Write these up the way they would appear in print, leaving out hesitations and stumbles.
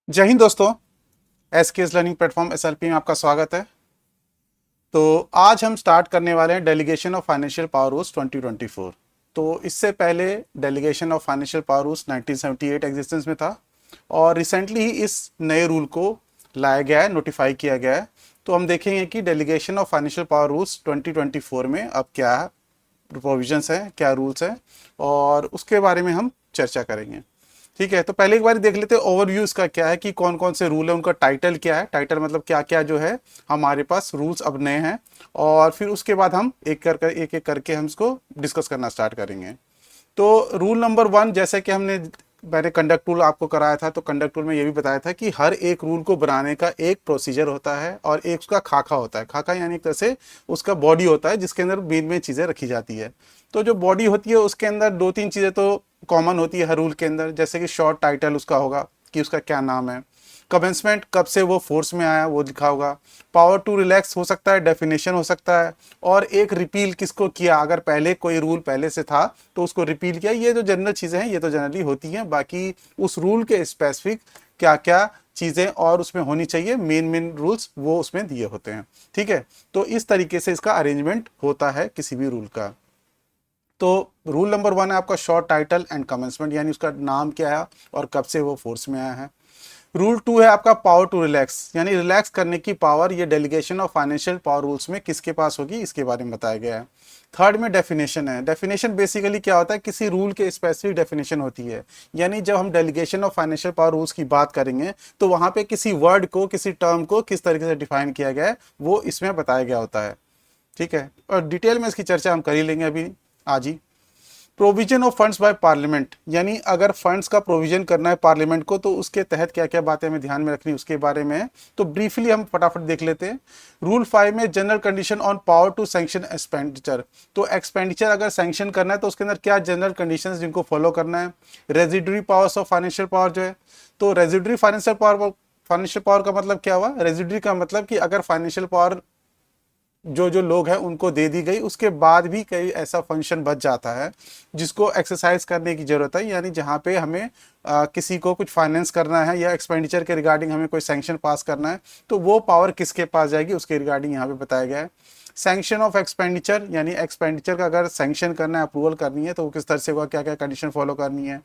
जय हिंद दोस्तों। SKS learning platform SLP में आपका स्वागत है। तो आज हम स्टार्ट करने वाले हैं delegation of financial power rules 2024। तो इससे पहले delegation of financial power rules 1978 existence में था और रिसेंटली ही इस नए रूल को लाया गया है, नोटिफाई किया गया है। तो हम देखेंगे कि delegation of financial power rules 2024 में अब क्या प्रोविजंस हैं, क्या रूल्स हैं, और उसके बारे में हम चर्चा करेंगे। ठीक है, तो पहले एक बार देख लेते हैं ओवरव्यू इसका क्या है कि कौन कौन से रूल है, उनका टाइटल क्या है। टाइटल मतलब क्या क्या जो है हमारे पास रूल्स अब नए हैं, और फिर उसके बाद हम एक एक करके हम इसको डिस्कस करना स्टार्ट करेंगे। तो रूल नंबर 1, जैसे कि मैंने कंडक्ट रूल आपको कराया था, तो कंडक्ट रूल में ये भी बताया था कि हर एक रूल को बनाने का एक प्रोसीजर होता है और एक उसका खाका होता है। खाका यानी एक तरह से उसका बॉडी होता है जिसके अंदर मेन मेन चीज़ें रखी जाती है। तो जो बॉडी होती है उसके अंदर दो तीन चीज़ें तो कॉमन होती है हर रूल के अंदर, जैसे कि शॉर्ट टाइटल उसका होगा कि उसका क्या नाम है, कमेंसमेंट कब से वो फोर्स में आया वो लिखा होगा, पावर टू रिलैक्स हो सकता है, डेफिनेशन हो सकता है, और एक रिपील किसको किया, अगर पहले कोई रूल पहले से था तो उसको रिपील किया। ये जो जनरल चीज़ें हैं ये तो जनरली होती हैं, बाकी उस रूल के स्पेसिफिक क्या क्या चीज़ें और उसमें होनी चाहिए, मेन मेन रूल्स वो उसमें दिए होते हैं। ठीक है, तो इस तरीके से इसका अरेंजमेंट होता है किसी भी रूल का। तो रूल नंबर 1 है आपका शॉर्ट टाइटल एंड कमेंसमेंट, यानी उसका नाम क्या है और कब से वो फोर्स में आया है। रूल 2 है आपका पावर टू रिलैक्स, यानी रिलैक्स करने की पावर ये delegation of financial power rules में किसके पास होगी, इसके बारे में बताया गया है। थर्ड में डेफिनेशन है। डेफिनेशन बेसिकली क्या होता है, किसी रूल के स्पेसिफिक डेफिनेशन होती है, यानी जब हम delegation of financial power rules की बात करेंगे तो वहां पे किसी वर्ड को, किसी टर्म को किस तरीके से डिफाइन किया गया है वो इसमें बताया गया होता है। ठीक है, और डिटेल में इसकी चर्चा हम कर ही लेंगे अभी आज ही। Provision of funds by parliament, यानी अगर फंड्स का प्रोविजन करना है पार्लियामेंट को तो उसके तहत क्या क्या बातें हमें ध्यान में रखनी उसके बारे में है। तो ब्रीफली हम फटाफट देख लेते हैं। रूल 5 में general condition on power to sanction expenditure, तो एक्सपेंडिचर अगर सैंक्शन करना है तो उसके अंदर क्या जनरल कंडीशंस जिनको फॉलो करना है। Residuary powers of financial power जो है, तो रेजिडरी फाइनेंशियल पावर का मतलब क्या हुआ, रेजिडरी का मतलब कि अगर फाइनेंशियल पावर जो जो लोग हैं उनको दे दी गई, उसके बाद भी कई ऐसा फंक्शन बच जाता है जिसको एक्सरसाइज करने की जरूरत है, यानी जहाँ पे हमें किसी को कुछ फाइनेंस करना है या एक्सपेंडिचर के रिगार्डिंग हमें कोई सैंक्शन पास करना है, तो वो पावर किसके पास जाएगी उसके रिगार्डिंग यहाँ पे बताया गया है। सैंक्शन ऑफ एक्सपेंडिचर, यानी एक्सपेंडिचर का अगर सैंक्शन करना है, अप्रूवल करनी है, तो वो किस तरह से होगा, क्या क्या कंडीशन फॉलो करनी है।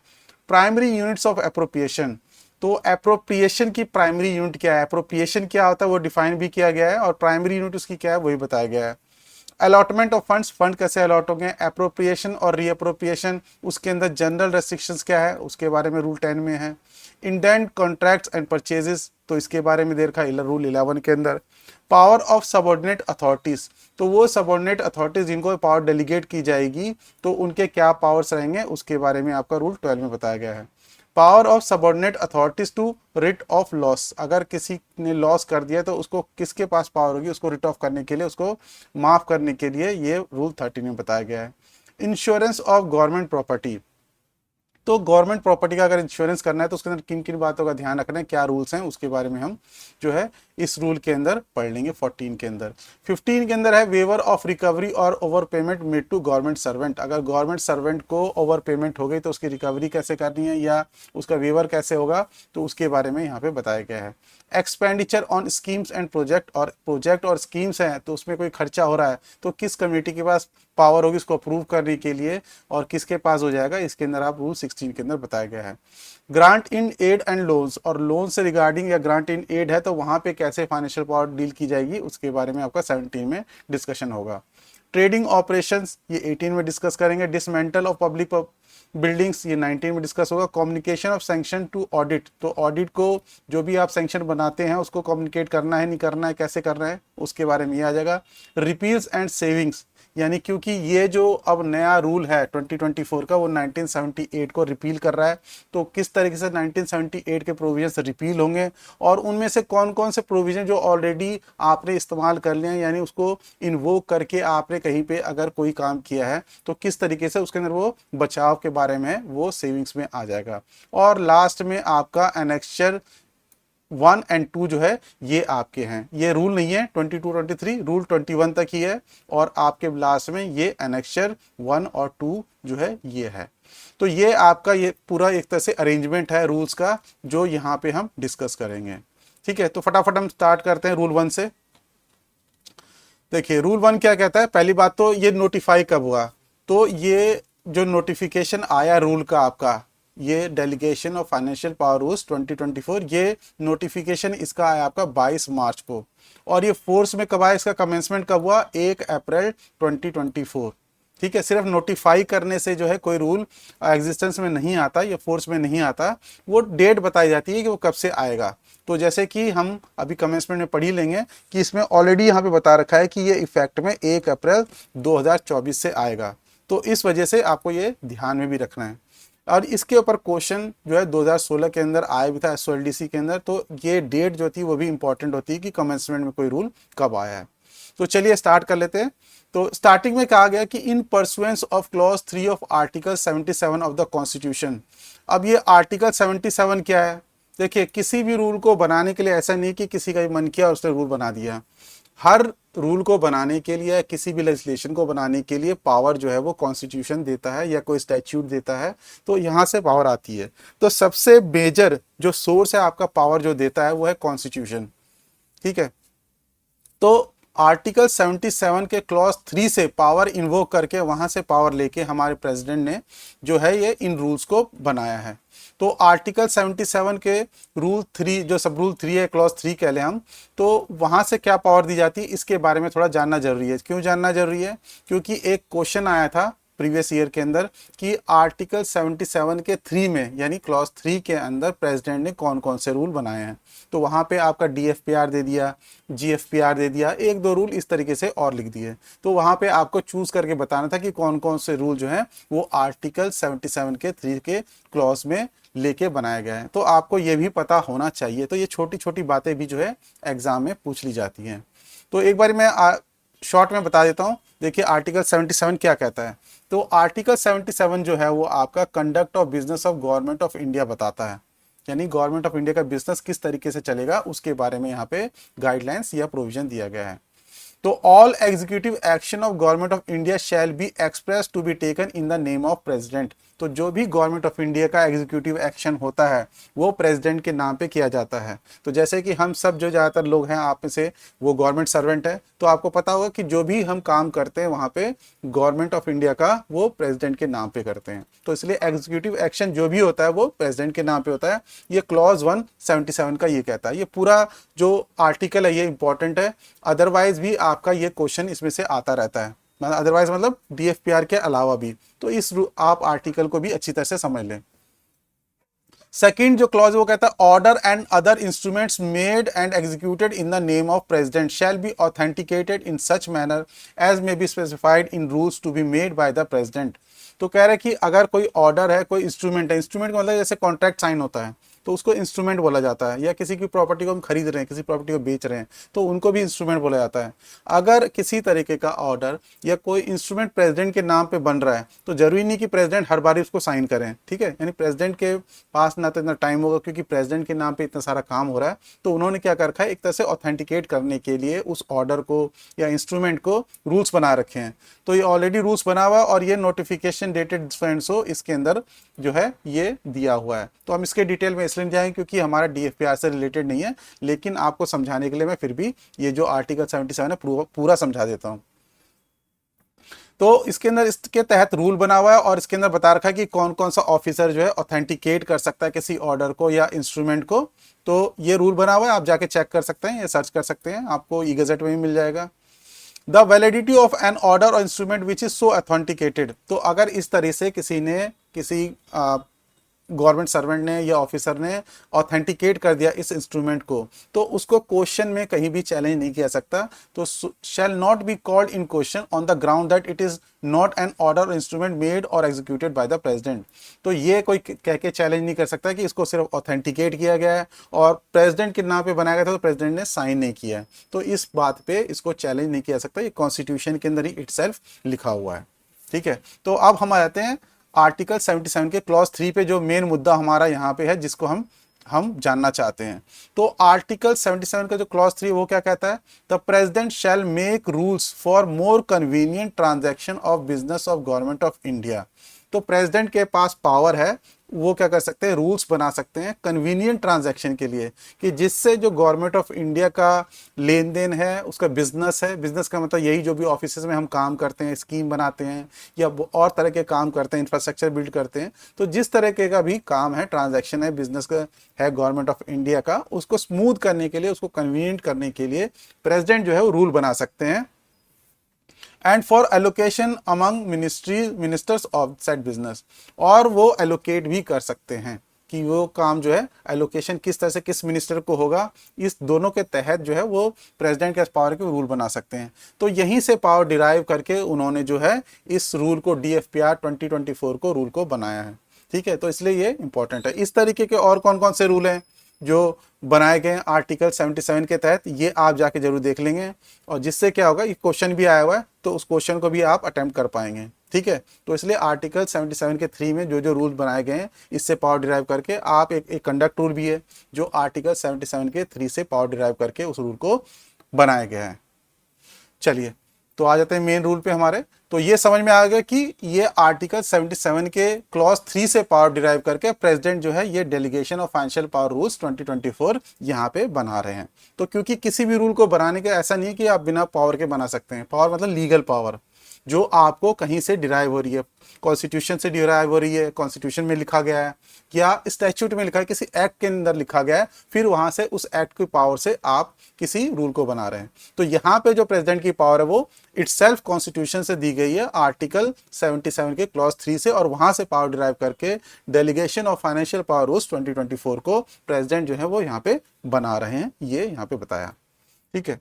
प्राइमरी यूनिट्स ऑफ अप्रोप्रिएशन, तो अप्रोप्रिएशन की प्राइमरी यूनिट क्या है, अप्रोप्रिएशन क्या होता है वो डिफाइन भी किया गया है, और प्राइमरी यूनिट उसकी क्या है वही बताया गया है। अलॉटमेंट ऑफ फंड्स, फंड कैसे अलॉट होंगे, अप्रोप्रिएशन और रीअप्रोप्रिएशन, उसके अंदर जनरल रेस्ट्रिक्शंस क्या है उसके बारे में रूल 10 में है। इंडेंट कॉन्ट्रैक्ट्स एंड परचेजेस, तो इसके बारे में दे रखा है रूल 11 के अंदर। पावर ऑफ सबऑर्डिनेट अथॉरिटीज, तो वो सबऑर्डिनेट अथॉरिटीज जिनको पावर डेलीगेट की जाएगी तो उनके क्या पावर्स रहेंगे उसके बारे में आपका रूल 12 में बताया गया है। Power of subordinate authorities to write off loss, अगर किसी ने लॉस कर दिया तो उसको किसके पास पावर होगी उसको रिट ऑफ करने के लिए, उसको माफ करने के लिए, ये रूल 13 में बताया गया है। इंश्योरेंस ऑफ गवर्नमेंट प्रॉपर्टी, तो गवर्नमेंट प्रॉपर्टी का अगर इंश्योरेंस करना है तो उसके अंदर किन किन बातों का ध्यान रखना है, क्या रूल्स हैं उसके बारे में हम जो है इस रूल के अंदर पढ़ लेंगे 14 के अंदर। 15 के अंदर है वेवर ऑफ रिकवरी और over payment made to government servant, अगर गवर्नमेंट सर्वेंट को ओवर पेमेंट हो गई तो उसकी रिकवरी कैसे करनी है या उसका वेवर कैसे होगा, तो उसके बारे में यहाँ पे बताया गया है। Expenditure on schemes and project, और प्रोजेक्ट और स्कीम्स हैं तो उसमें कोई खर्चा हो रहा है तो किस कमेटी के पास पावर होगी उसको अप्रूव करने के लिए और किसके पास हो जाएगा, इसके अंदर आप रूल 16 के अंदर बताया गया है। Grant in aid and loans, और लोन से रिगार्डिंग या ग्रांट इन एड है तो वहां पे कैसे फाइनेंशियल पावर डील की जाएगी उसके बारे में आपका 17 में डिस्कशन होगा। ट्रेडिंग ऑपरेशंस ये 18 में डिस्कस करेंगे। डिसमेंटल ऑफ पब्लिक बिल्डिंग्स ये 19 में डिस्कस होगा। Communication of sanction to audit, तो ऑडिट को जो भी आप सैंक्शन बनाते हैं उसको कम्युनिकेट करना है नहीं करना है कैसे करना है उसके बारे में ये आ जाएगा। रिपील्स एंड सेविंग्स, यानी क्योंकि ये जो अब नया रूल है 2024 का वो 1978 को रिपील कर रहा है, तो किस तरीके से 1978 के प्रोविजंस रिपील होंगे और उनमें से कौन कौन से प्रोविजन जो ऑलरेडी आपने इस्तेमाल कर लिए हैं, यानी उसको इन्वोक करके आपने कहीं पे अगर कोई काम किया है तो किस तरीके से उसके अंदर वो बचाव के बारे में वो सेविंग्स में आ जाएगा। और लास्ट में आपका एनेक्चर 1 एंड 2 जो है ये आपके हैं, ये रूल नहीं है 22-23, रूल 21 तक ही है और आपके लास्ट में ये एनेक्चर 1 और 2 जो है ये है। तो ये आपका ये पूरा एक तरह से अरेंजमेंट है रूल्स का, जो यहाँ पे हम डिस्कस करेंगे। ठीक है, तो फटाफट हम स्टार्ट करते हैं रूल 1 से। देखिए रूल 1 क्या कहता है। पहली बात तो ये नोटिफाई कब हुआ, तो ये जो नोटिफिकेशन आया रूल का आपका, ये delegation of financial power rules 2024, ये नोटिफिकेशन इसका आया आपका 22 मार्च को। और ये फोर्स में कब आया, इसका कमेंसमेंट कब हुआ, 1 अप्रैल 2024। ठीक है, सिर्फ नोटिफाई करने से जो है कोई रूल एग्जिस्टेंस में नहीं आता, ये फोर्स में नहीं आता, वो डेट बताई जाती है कि वो कब से आएगा। तो जैसे कि हम अभी कमेंसमेंट में पढ़ ही लेंगे कि इसमें ऑलरेडी यहाँ पे बता रखा है कि ये इफेक्ट में 1 अप्रैल 2024 से आएगा। तो इस वजह से आपको ये ध्यान में भी रखना है। और इसके ऊपर क्वेश्चन जो है 2016 के अंदर आया भी था SOLDC के अंदर, तो ये डेट जो थी वो भी इंपॉर्टेंट होती है कि कमेंसमेंट में कोई रूल कब आया है। तो चलिए स्टार्ट कर लेते हैं। तो स्टार्टिंग में कहा गया कि इन pursuance of clause 3 of article 77 of the constitution. अब ये आर्टिकल 77 क्या है, देखिए किसी भी रूल को बनाने के लिए ऐसा नहीं कि किसी का मन किया और उसने रूल बना दिया। हर रूल को बनाने के लिए, किसी भी लेजिस्लेशन को बनाने के लिए पावर जो है वो कॉन्स्टिट्यूशन देता है या कोई स्टैट्यूट देता है, तो यहाँ से पावर आती है। तो सबसे मेजर जो सोर्स है आपका पावर जो देता है वो है कॉन्स्टिट्यूशन। ठीक है, तो आर्टिकल 77 के क्लॉज 3 से पावर इन्वोक करके वहां से पावर लेके हमारे प्रेसिडेंट ने जो है ये इन रूल्स को बनाया है। तो आर्टिकल 77 के रूल 3, जो सब रूल 3 है, क्लॉज 3 कह लें हम, तो वहां से क्या पावर दी जाती है इसके बारे में थोड़ा जानना जरूरी है। क्यों जानना जरूरी है, क्योंकि एक क्वेश्चन आया था प्रीवियस ईयर के अंदर कि आर्टिकल 77 के 3 में यानी क्लॉज 3 के अंदर प्रेसिडेंट ने कौन कौन से रूल बनाए हैं। तो वहां पे आपका DFPR दे दिया, GFPR दे दिया, एक दो रूल इस तरीके से और लिख दिए। तो वहां पे आपको चूज करके बताना था कि कौन कौन से रूल जो है वो आर्टिकल 77 के 3 के क्लॉज में लेके बनाया गया है। तो आपको ये भी पता होना चाहिए। तो ये छोटी छोटी बातें भी जो है एग्जाम में पूछ ली जाती हैं। तो एक बार मैं शॉर्ट में बता देता हूँ। देखिए आर्टिकल 77 क्या कहता है। तो आर्टिकल 77 जो है वो आपका conduct of business of government of India बताता है, यानी गवर्नमेंट ऑफ इंडिया का बिजनेस किस तरीके से चलेगा उसके बारे में यहाँ पे गाइडलाइंस या प्रोविजन दिया गया है। तो all executive action of government of India shall be express to be taken in the name of president. तो जो भी गवर्नमेंट ऑफ इंडिया का एग्जीक्यूटिव एक्शन होता है वो प्रेसिडेंट के नाम पे किया जाता है। तो जैसे कि हम सब जो ज़्यादातर लोग हैं आप में से वो गवर्नमेंट सर्वेंट है, तो आपको पता होगा कि जो भी हम काम करते हैं वहाँ पे गवर्नमेंट ऑफ इंडिया का वो प्रेसिडेंट के नाम पे करते हैं। तो इसलिए एग्जीक्यूटिव एक्शन जो भी होता है वो प्रेसिडेंट के नाम पे होता है। ये क्लॉज 177 का ये कहता है। ये पूरा जो आर्टिकल है ये इंपॉर्टेंट है, अदरवाइज भी आपका ये क्वेश्चन इसमें से आता रहता है। अदरवाइज मतलब DFPR के अलावा भी। तो इस आप आर्टिकल को भी अच्छी तरह से समझ लें। सेकंड जो क्लॉज वो कहता है order and other instruments made and executed in the name of president shall be authenticated in such manner as may be specified in rules to be made by the president. तो कह रहे कि अगर कोई order है, कोई instrument है, instrument का मतलब जैसे कॉन्ट्रैक्ट साइन होता है तो उसको इंस्ट्रूमेंट बोला जाता है, या किसी की प्रॉपर्टी को हम खरीद रहे हैं, किसी प्रॉपर्टी को बेच रहे हैं तो उनको भी इंस्ट्रूमेंट बोला जाता है। अगर किसी तरीके का ऑर्डर या कोई इंस्ट्रूमेंट प्रेसिडेंट के नाम पे बन रहा है तो जरूरी नहीं कि प्रेसिडेंट हर बार उसको साइन करें। ठीक है, यानी प्रेसिडेंट के पास ना तो इतना टाइम होगा क्योंकि प्रेसिडेंट के नाम पे इतना सारा काम हो रहा है, तो उन्होंने क्या कर रखा है एक तरह से ऑथेंटिकेट करने के लिए उस ऑर्डर को या इंस्ट्रूमेंट को रूल्स बना रखे हैं। तो ये ऑलरेडी रूल्स बना हुआ है और ये नोटिफिकेशन डेटेड फ्रेंड्स हो इसके अंदर जो है ये दिया हुआ है। तो हम इसके डिटेल में इसलिए जाएंगे क्योंकि हमारा DFPR से रिलेटेड नहीं है, लेकिन आपको समझाने के लिए मैं फिर भी ये जो आर्टिकल 77 है पूरा समझा देता हूं। तो इसके अंदर इसके तहत रूल बना हुआ है और इसके अंदर बता रखा है कि कौन कौन सा ऑफिसर जो है ऑथेंटिकेट कर सकता है किसी ऑर्डर को या इंस्ट्रूमेंट को। तो ये रूल बना हुआ है, आप जाके चेक कर सकते हैं, ये सर्च कर सकते हैं, आपको ई-गज़ेट में भी मिल जाएगा। The validity of an order और instrument which is so authenticated. तो अगर इस तरह से किसी ने किसी गवर्नमेंट सर्वेंट ने या ऑफिसर ने ऑथेंटिकेट कर दिया इस इंस्ट्रूमेंट को, तो उसको क्वेश्चन में कहीं भी चैलेंज नहीं किया सकता। तो शैल not be called in question on the ground that it is not an order instrument made और एग्जीक्यूटेड बाय द प्रेसिडेंट। तो ये कोई कह के चैलेंज नहीं कर सकता कि इसको सिर्फ ऑथेंटिकेट किया गया है और प्रेसिडेंट के नाम पे बनाया गया था तो प्रेसिडेंट ने साइन नहीं किया है। तो इस बात पे इसको चैलेंज नहीं किया सकता, ये कॉन्स्टिट्यूशन के अंदर ही इटसेल्फ लिखा हुआ है। ठीक है, तो अब हम आ जाते हैं आर्टिकल 77 के क्लॉज 3 पे, जो मेन मुद्दा हमारा यहाँ पे है जिसको हम जानना चाहते हैं। तो आर्टिकल 77 का जो क्लॉज 3 वो क्या कहता है, the president shell make rules for more convenient transaction of business of government of India. तो प्रेसिडेंट के पास पावर है, वो क्या कर सकते हैं, रूल्स बना सकते हैं कन्वीनियंट ट्रांजैक्शन के लिए, कि जिससे जो गवर्नमेंट ऑफ इंडिया का लेन देन है, उसका बिजनेस है, बिजनेस का मतलब यही जो भी ऑफिस में हम काम करते हैं, स्कीम बनाते हैं या और तरह के काम करते हैं, इंफ्रास्ट्रक्चर बिल्ड करते हैं, तो जिस तरह के का भी काम है, ट्रांजैक्शन है, बिजनेस का है गवर्नमेंट ऑफ इंडिया का, उसको स्मूथ करने के लिए, उसको कन्वीनियंट करने के लिए प्रेसिडेंट जो है वो रूल बना सकते हैं। And for allocation among ministers of set business, और वो एलोकेट भी कर सकते हैं कि वो काम जो है एलोकेशन किस तरह से किस मिनिस्टर को होगा, इस दोनों के तहत जो है वो प्रेसिडेंट के पावर के रूल बना सकते हैं। तो यहीं से पावर डिराइव करके उन्होंने जो है इस रूल को DFPR 2024 को रूल को बनाया है। ठीक है, तो इसलिए ये इंपॉर्टेंट है। इस तरीके के और कौन कौन से रूल हैं जो बनाए गए हैं आर्टिकल 77 के तहत, ये आप जाके जरूर देख लेंगे, और जिससे क्या होगा, ये क्वेश्चन भी आया हुआ है तो उस क्वेश्चन को भी आप अटेम्प्ट कर पाएंगे। ठीक है, तो इसलिए आर्टिकल 77 के 3 में जो जो रूल बनाए गए हैं, इससे पावर डिराइव करके आप एक कंडक्ट रूल भी है जो आर्टिकल 77 के 3 से पावर डिराइव करके उस रूल को बनाया गया है। चलिए, तो आ जाते हैं मेन रूल पे हमारे। तो ये समझ में आ गया कि ये आर्टिकल 77 के क्लॉज 3 से पावर डिराइव करके प्रेसिडेंट जो है ये delegation of financial power rules 2024 यहाँ पे बना रहे हैं। तो क्योंकि किसी भी रूल को बनाने का ऐसा नहीं कि आप बिना पावर के बना सकते हैं, पावर मतलब लीगल पावर जो आपको कहीं से डिराइव हो रही है, कॉन्स्टिट्यूशन से डिराइव हो रही है, कॉन्स्टिट्यूशन में लिखा गया है या स्टैच्यूट में लिखा है, किसी एक्ट के अंदर लिखा गया है, फिर वहां से उस एक्ट की पावर से आप किसी रूल को बना रहे हैं। तो यहाँ पे जो प्रेसिडेंट की पावर है वो इटसेल्फ कॉन्स्टिट्यूशन से दी गई है आर्टिकल 77 के क्लॉज 3 से, और वहां से पावर डिराइव करके delegation of financial power rules 2024 को प्रेसिडेंट जो है वो यहाँ पे बना रहे हैं, ये यहाँ पे बताया। ठीक है,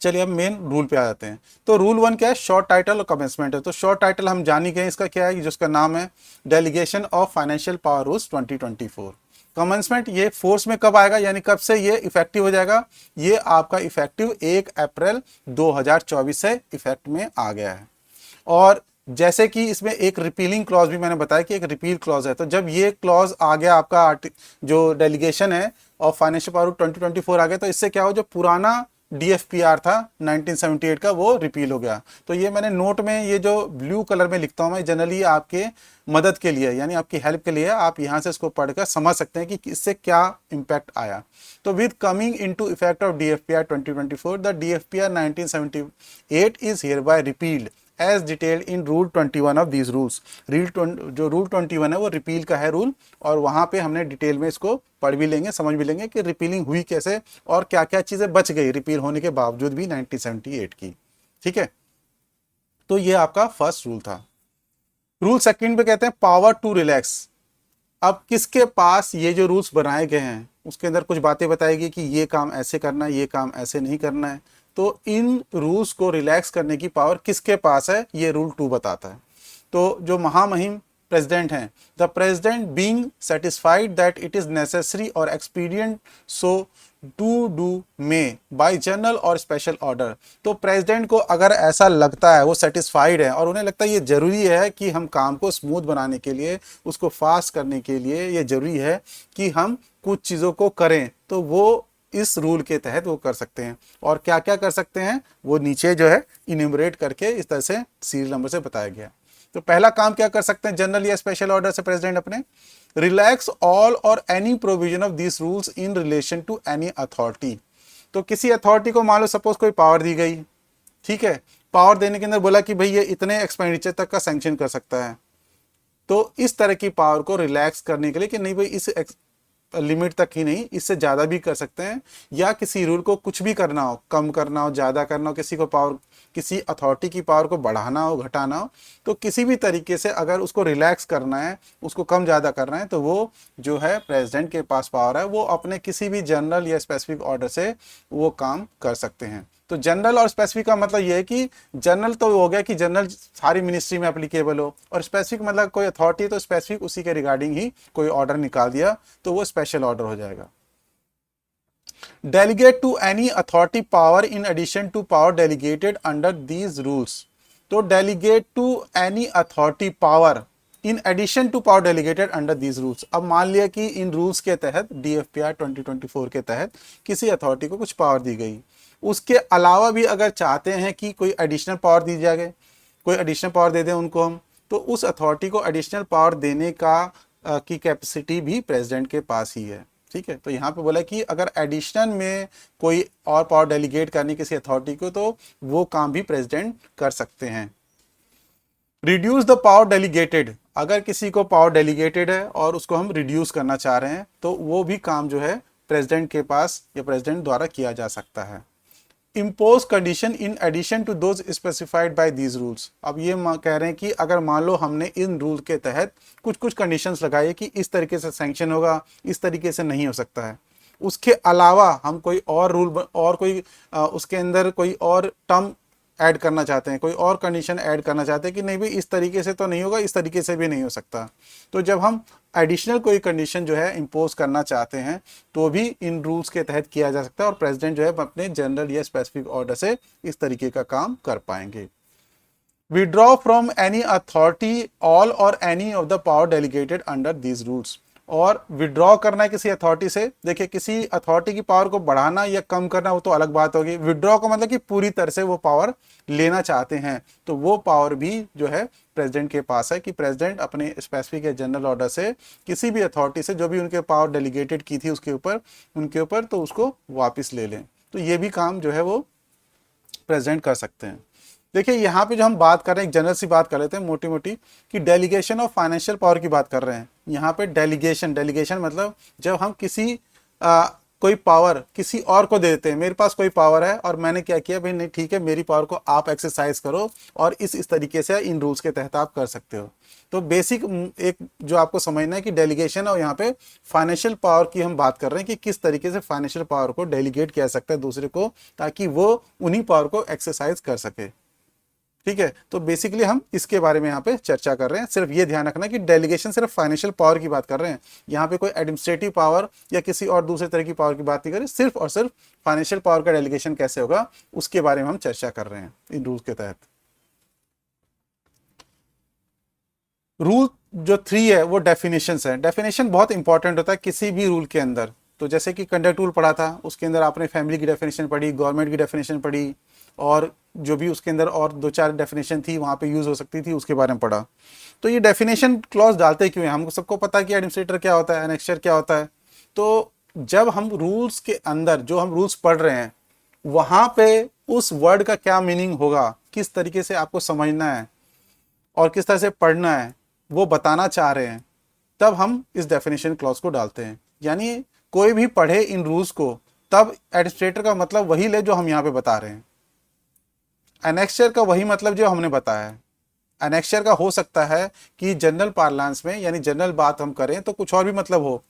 चलिए अब मेन रूल पे आ जाते हैं। तो रूल 1 क्या है, शॉर्ट टाइटल और कमेंसमेंट है। तो शॉर्ट टाइटल हम जान ही गए, इसका क्या है, जिसका नाम है delegation of financial power rules 2024। Commencement ये फोर्स में कब आएगा, यानी कब से ये इफेक्टिव हो जाएगा, ये आपका इफेक्टिव 1 अप्रैल 2024 से इफेक्ट में आ गया है। और जैसे कि इसमें एक रिपीलिंग क्लॉज भी मैंने बताया कि एक रिपील क्लॉज है, तो जब ये क्लॉज आ गया आपका जो डेलीगेशन है ऑफ फाइनेंशियल पावर 2024 आ गया, तो इससे क्या हो, जो पुराना DFPR था 1978 का, वो रिपील हो गया। तो ये मैंने नोट में ये जो ब्लू कलर में लिखता हूँ मैं, जनरली आपके मदद के लिए, यानी आपकी हेल्प के लिए, आप यहाँ से इसको पढ़कर समझ सकते हैं कि इससे क्या इम्पैक्ट आया। तो with coming into effect of DFPR 2024, the DFPR 1978 is hereby repealed as detailed in rule 21 of these rules. जो रूल 21 है वो रिपील का है रूल, और वहां पे हमने डिटेल में इसको पढ़ भी लेंगे, समझ भी लेंगे कि रिपीलिंग हुई कैसे और क्या क्या चीजें बच गई रिपील होने के बावजूद भी 1978 की। ठीक है, तो ये आपका फर्स्ट रूल था। रूल सेकंड पे कहते हैं पावर टू रिलैक्स। अब किसके पास ये जो रूल्स बनाए गए हैं उसके अंदर कुछ बातें बताएगी कि ये काम ऐसे करना है, ये काम ऐसे नहीं करना है। तो इन रूल्स को रिलैक्स करने की पावर किसके पास है, ये रूल 2 बताता है। तो जो महामहिम प्रेसिडेंट हैं, the president being satisfied that it is necessary और expedient so to do may by general और स्पेशल ऑर्डर। तो प्रेसिडेंट को अगर ऐसा लगता है, वो सेटिस्फाइड है और उन्हें लगता है ये जरूरी है कि हम काम को स्मूथ बनाने के लिए, उसको फास्ट करने के लिए ये जरूरी है कि हम कुछ चीज़ों को करें, तो वो इस रूल के तहत वो कर सकते हैं। और क्या क्या कर सकते हैं वो नीचे जो है इन्यूमरेट करके इस तरह से सीरियल नंबर से बताया गया। तो पहला काम क्या कर सकते हैं जनरल या स्पेशल ऑर्डर से प्रेसिडेंट अपने, रिलैक्स ऑल और any provision of this rules in relation to any authority. तो किसी अथॉरिटी को मान लो सपोज कोई पावर दी गई, ठीक है, पावर देने के अंदर बोला कि भाई ये इतने एक्सपेंडिचर तक का सैंक्शन कर सकता है, तो इस तरह की पावर को रिलैक्स करने के लिए कि नहीं भाई इस लिमिट तक ही नहीं, इससे ज़्यादा भी कर सकते हैं, या किसी रूल को कुछ भी करना हो, कम करना हो, ज़्यादा करना हो, किसी को पावर, किसी अथॉरिटी की पावर को बढ़ाना हो, घटाना हो, तो किसी भी तरीके से अगर उसको रिलैक्स करना है, उसको कम ज़्यादा करना है, तो वो जो है प्रेसिडेंट के पास पावर है, वो अपने किसी भी जनरल या स्पेसिफिक ऑर्डर से वो काम कर सकते हैं। तो जनरल और स्पेसिफिक का मतलब ये है कि जनरल तो हो गया कि जनरल सारी मिनिस्ट्री में एप्लीकेबल हो, और स्पेसिफिक मतलब कोई अथॉरिटी तो स्पेसिफिक उसी के रिगार्डिंग ही कोई ऑर्डर निकाल दिया तो वो स्पेशल ऑर्डर हो जाएगा। Delegate to any authority power in addition to power delegated under these rules. तो delegate to any authority power in addition to power delegated under these rules. अब मान लिया कि इन रूल्स के तहत DFPR 2024 के तहत किसी अथॉरिटी को कुछ पावर दी गई, उसके अलावा भी अगर चाहते हैं कि कोई एडिशनल पावर दी जाए, कोई एडिशनल पावर दे दें उनको हम, तो उस अथॉरिटी को एडिशनल पावर देने का की कैपेसिटी भी प्रेसिडेंट के पास ही है। ठीक है, तो यहाँ पे बोला कि अगर एडिशनल में कोई और पावर डेलीगेट करनी किसी अथॉरिटी को तो वो काम भी प्रेसिडेंट कर सकते हैं। रिड्यूस द पावर डेलीगेटेड, अगर किसी को पावर डेलीगेटेड है और उसको हम रिड्यूस करना चाह रहे हैं तो वो भी काम जो है प्रेसिडेंट के पास या प्रेसिडेंट द्वारा किया जा सकता है। Impose condition in addition to those specified by these rules, अब ये कह रहे हैं कि अगर मान लो हमने इन रूल के तहत कुछ कुछ कंडीशंस लगाई कि इस तरीके से सैंक्शन होगा, इस तरीके से नहीं हो सकता है, उसके अलावा हम कोई और रूल और कोई उसके अंदर कोई और टर्म ऐड करना चाहते हैं, कोई और कंडीशन ऐड करना चाहते हैं कि नहीं भाई इस तरीके से तो नहीं होगा, इस तरीके से भी नहीं हो सकता, तो जब हम एडिशनल कोई कंडीशन जो है इंपोज करना चाहते हैं तो भी इन रूल्स के तहत किया जा सकता है और प्रेसिडेंट जो है अपने जनरल या स्पेसिफिक ऑर्डर से इस तरीके का काम कर पाएंगे। Withdraw from any authority all और any of the power delegated under these rules, और विड्रॉ करना है किसी अथॉरिटी से, देखिए किसी अथॉरिटी की पावर को बढ़ाना या कम करना वो तो अलग बात होगी, विड्रॉ का मतलब कि पूरी तरह से वो पावर लेना चाहते हैं तो वो पावर भी जो है प्रेसिडेंट के पास है कि प्रेसिडेंट अपने स्पेसिफिक या जनरल ऑर्डर से किसी भी अथॉरिटी से जो भी उनके पावर डेलीगेटेड की थी उनके ऊपर तो उसको वापस ले लें, तो ये भी काम जो है वो प्रेसिडेंट कर सकते हैं। देखिए यहाँ पे जो हम बात कर रहे हैं एक जनरल सी बात कर लेते हैं मोटी मोटी कि डेलीगेशन ऑफ फाइनेंशियल पावर की बात कर रहे हैं। यहाँ पे डेलीगेशन मतलब जब हम किसी कोई पावर किसी और को दे देते हैं, मेरे पास कोई पावर है और मैंने क्या किया भाई नहीं ठीक है मेरी पावर को आप एक्सरसाइज करो और इस तरीके से इन रूल्स के तहत आप कर सकते हो। तो बेसिक एक जो आपको समझना है कि डेलीगेशन और यहाँ पे फाइनेंशियल पावर की हम बात कर रहे हैं कि किस तरीके से फाइनेंशियल पावर को डेलीगेट किया सकता है दूसरे को ताकि वो उन्हीं पावर को एक्सरसाइज कर सके। ठीक है, तो बेसिकली हम इसके बारे में यहाँ पे चर्चा कर रहे हैं। सिर्फ ये ध्यान रखना कि डेलीगेशन सिर्फ फाइनेंशियल पावर की बात कर रहे हैं, यहाँ पे कोई एडमिनिस्ट्रेटिव पावर या किसी और दूसरे तरह की पावर की बात नहीं कर रहे, सिर्फ और सिर्फ फाइनेंशियल पावर का डेलीगेशन कैसे होगा उसके बारे में हम चर्चा कर रहे हैं इन रूल्स के तहत। रूल जो 3 है वो डेफिनेशन है। डेफिनेशन बहुत इंपॉर्टेंट होता है किसी भी रूल के अंदर। तो जैसे कि कंडक्ट रूल पढ़ा था उसके अंदर आपने फैमिली की डेफिनेशन पढ़ी, गवर्नमेंट की डेफिनेशन पढ़ी और जो भी उसके अंदर और 2-4 डेफिनेशन थी वहाँ पे यूज़ हो सकती थी उसके बारे में पढ़ा। तो ये डेफिनेशन क्लॉज डालते क्यों हैं? हमको सबको पता है कि एडमिनिस्ट्रेटर क्या होता है, एनेक्सचर क्या होता है। तो जब हम रूल्स के अंदर जो हम रूल्स पढ़ रहे हैं वहाँ पे उस वर्ड का क्या मीनिंग होगा, किस तरीके से आपको समझना है और किस तरह से पढ़ना है वो बताना चाह रहे हैं, तब हम इस डेफिनेशन क्लॉज को डालते हैं। यानी कोई भी पढ़े इन रूल्स को तब एडमिनिस्ट्रेटर का मतलब वही ले जो हम यहाँ पे बता रहे हैं, एनेक्सचर का वही मतलब जो हमने बताया है। एनेक्सचर का हो सकता है कि जनरल पार्लांस में यानी जनरल बात हम करें तो कुछ और भी मतलब हो,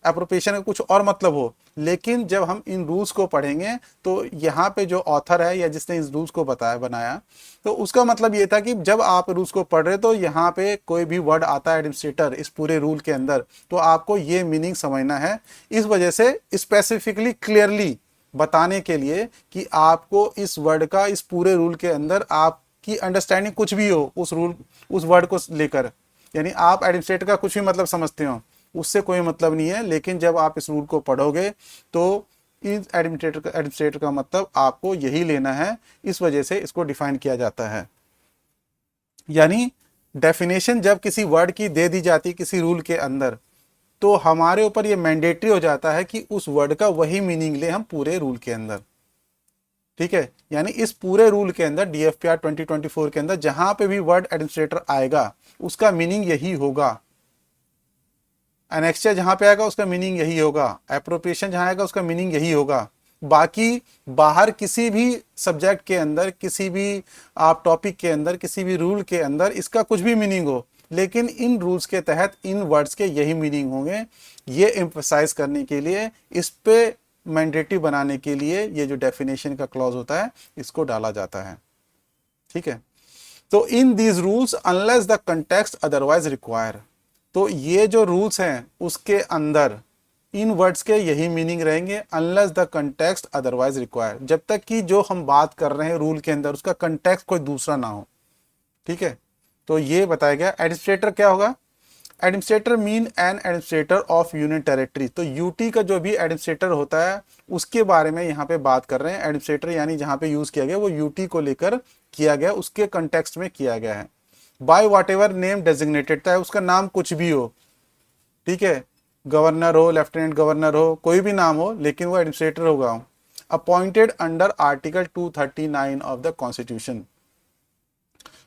एप्रोप्रिएशन का कुछ और मतलब हो, लेकिन जब हम इन रूल्स को पढ़ेंगे तो यहाँ पे जो ऑथर है या जिसने इस रूल्स को बनाया तो उसका मतलब ये था कि जब आप रूल्स को पढ़ रहे तो यहाँ पे कोई भी वर्ड आता है एडमिनिस्ट्रेटर इस पूरे रूल के अंदर तो आपको ये मीनिंग समझना है। इस वजह से स्पेसिफिकली क्लियरली बताने के लिए कि आपको इस वर्ड का इस पूरे रूल के अंदर आपकी अंडरस्टैंडिंग कुछ भी हो उस वर्ड को लेकर, यानी आप एडमिनिस्ट्रेटर का कुछ भी मतलब समझते हो उससे कोई मतलब नहीं है, लेकिन जब आप इस रूल को पढ़ोगे तो इस एडमिनिस्ट्रेटर का मतलब आपको यही लेना है, इस वजह से इसको डिफाइन किया जाता है। यानी डेफिनेशन जब किसी वर्ड की दे दी जाती है किसी रूल के अंदर तो हमारे ऊपर ये मैंडेटरी हो जाता है कि उस वर्ड का वही मीनिंग ले हम पूरे रूल के अंदर। ठीक है, यानी इस पूरे रूल के अंदर DFPR 2024 के अंदर जहां पे भी वर्ड एडमिनिस्ट्रेटर आएगा उसका मीनिंग यही होगा, एनेक्सचर जहां पे आएगा उसका मीनिंग यही होगा, एप्रोप्रिएशन जहां आएगा उसका मीनिंग यही होगा। बाकी बाहर किसी भी सब्जेक्ट के अंदर किसी भी आप टॉपिक के अंदर किसी भी रूल के अंदर इसका कुछ भी मीनिंग हो, लेकिन इन रूल्स के तहत इन वर्ड्स के यही मीनिंग होंगे। ये एम्फसाइज करने के लिए इस पे मैंडेटरी बनाने के लिए ये जो डेफिनेशन का क्लॉज होता है इसको डाला जाता है। ठीक है, तो in these rules unless the context otherwise require, तो ये जो रूल्स हैं उसके अंदर इन वर्ड्स के यही मीनिंग रहेंगे unless the context otherwise require, जब तक कि जो हम बात कर रहे हैं रूल के अंदर उसका कंटेक्स्ट कोई दूसरा ना हो। ठीक है, तो ये बताया गया। एडमिनिस्ट्रेटर क्या होगा? Administrator mean an administrator of union territory, तो यूटी का जो भी एडमिनिस्ट्रेटर होता है उसके बारे में यहाँ पे बात कर रहे हैं। एडमिनिस्ट्रेटर यानी जहाँ पे यूज किया गया वो यूटी को लेकर किया गया, उसके कंटेक्स्ट में किया गया है। By what ever name designated, चाहे उसका नाम कुछ भी हो, ठीक है, गवर्नर हो, लेफ्टिनेंट गवर्नर हो, कोई भी नाम हो, लेकिन वो एडमिनिस्ट्रेटर होगा, appointed under article 239 of the constitution.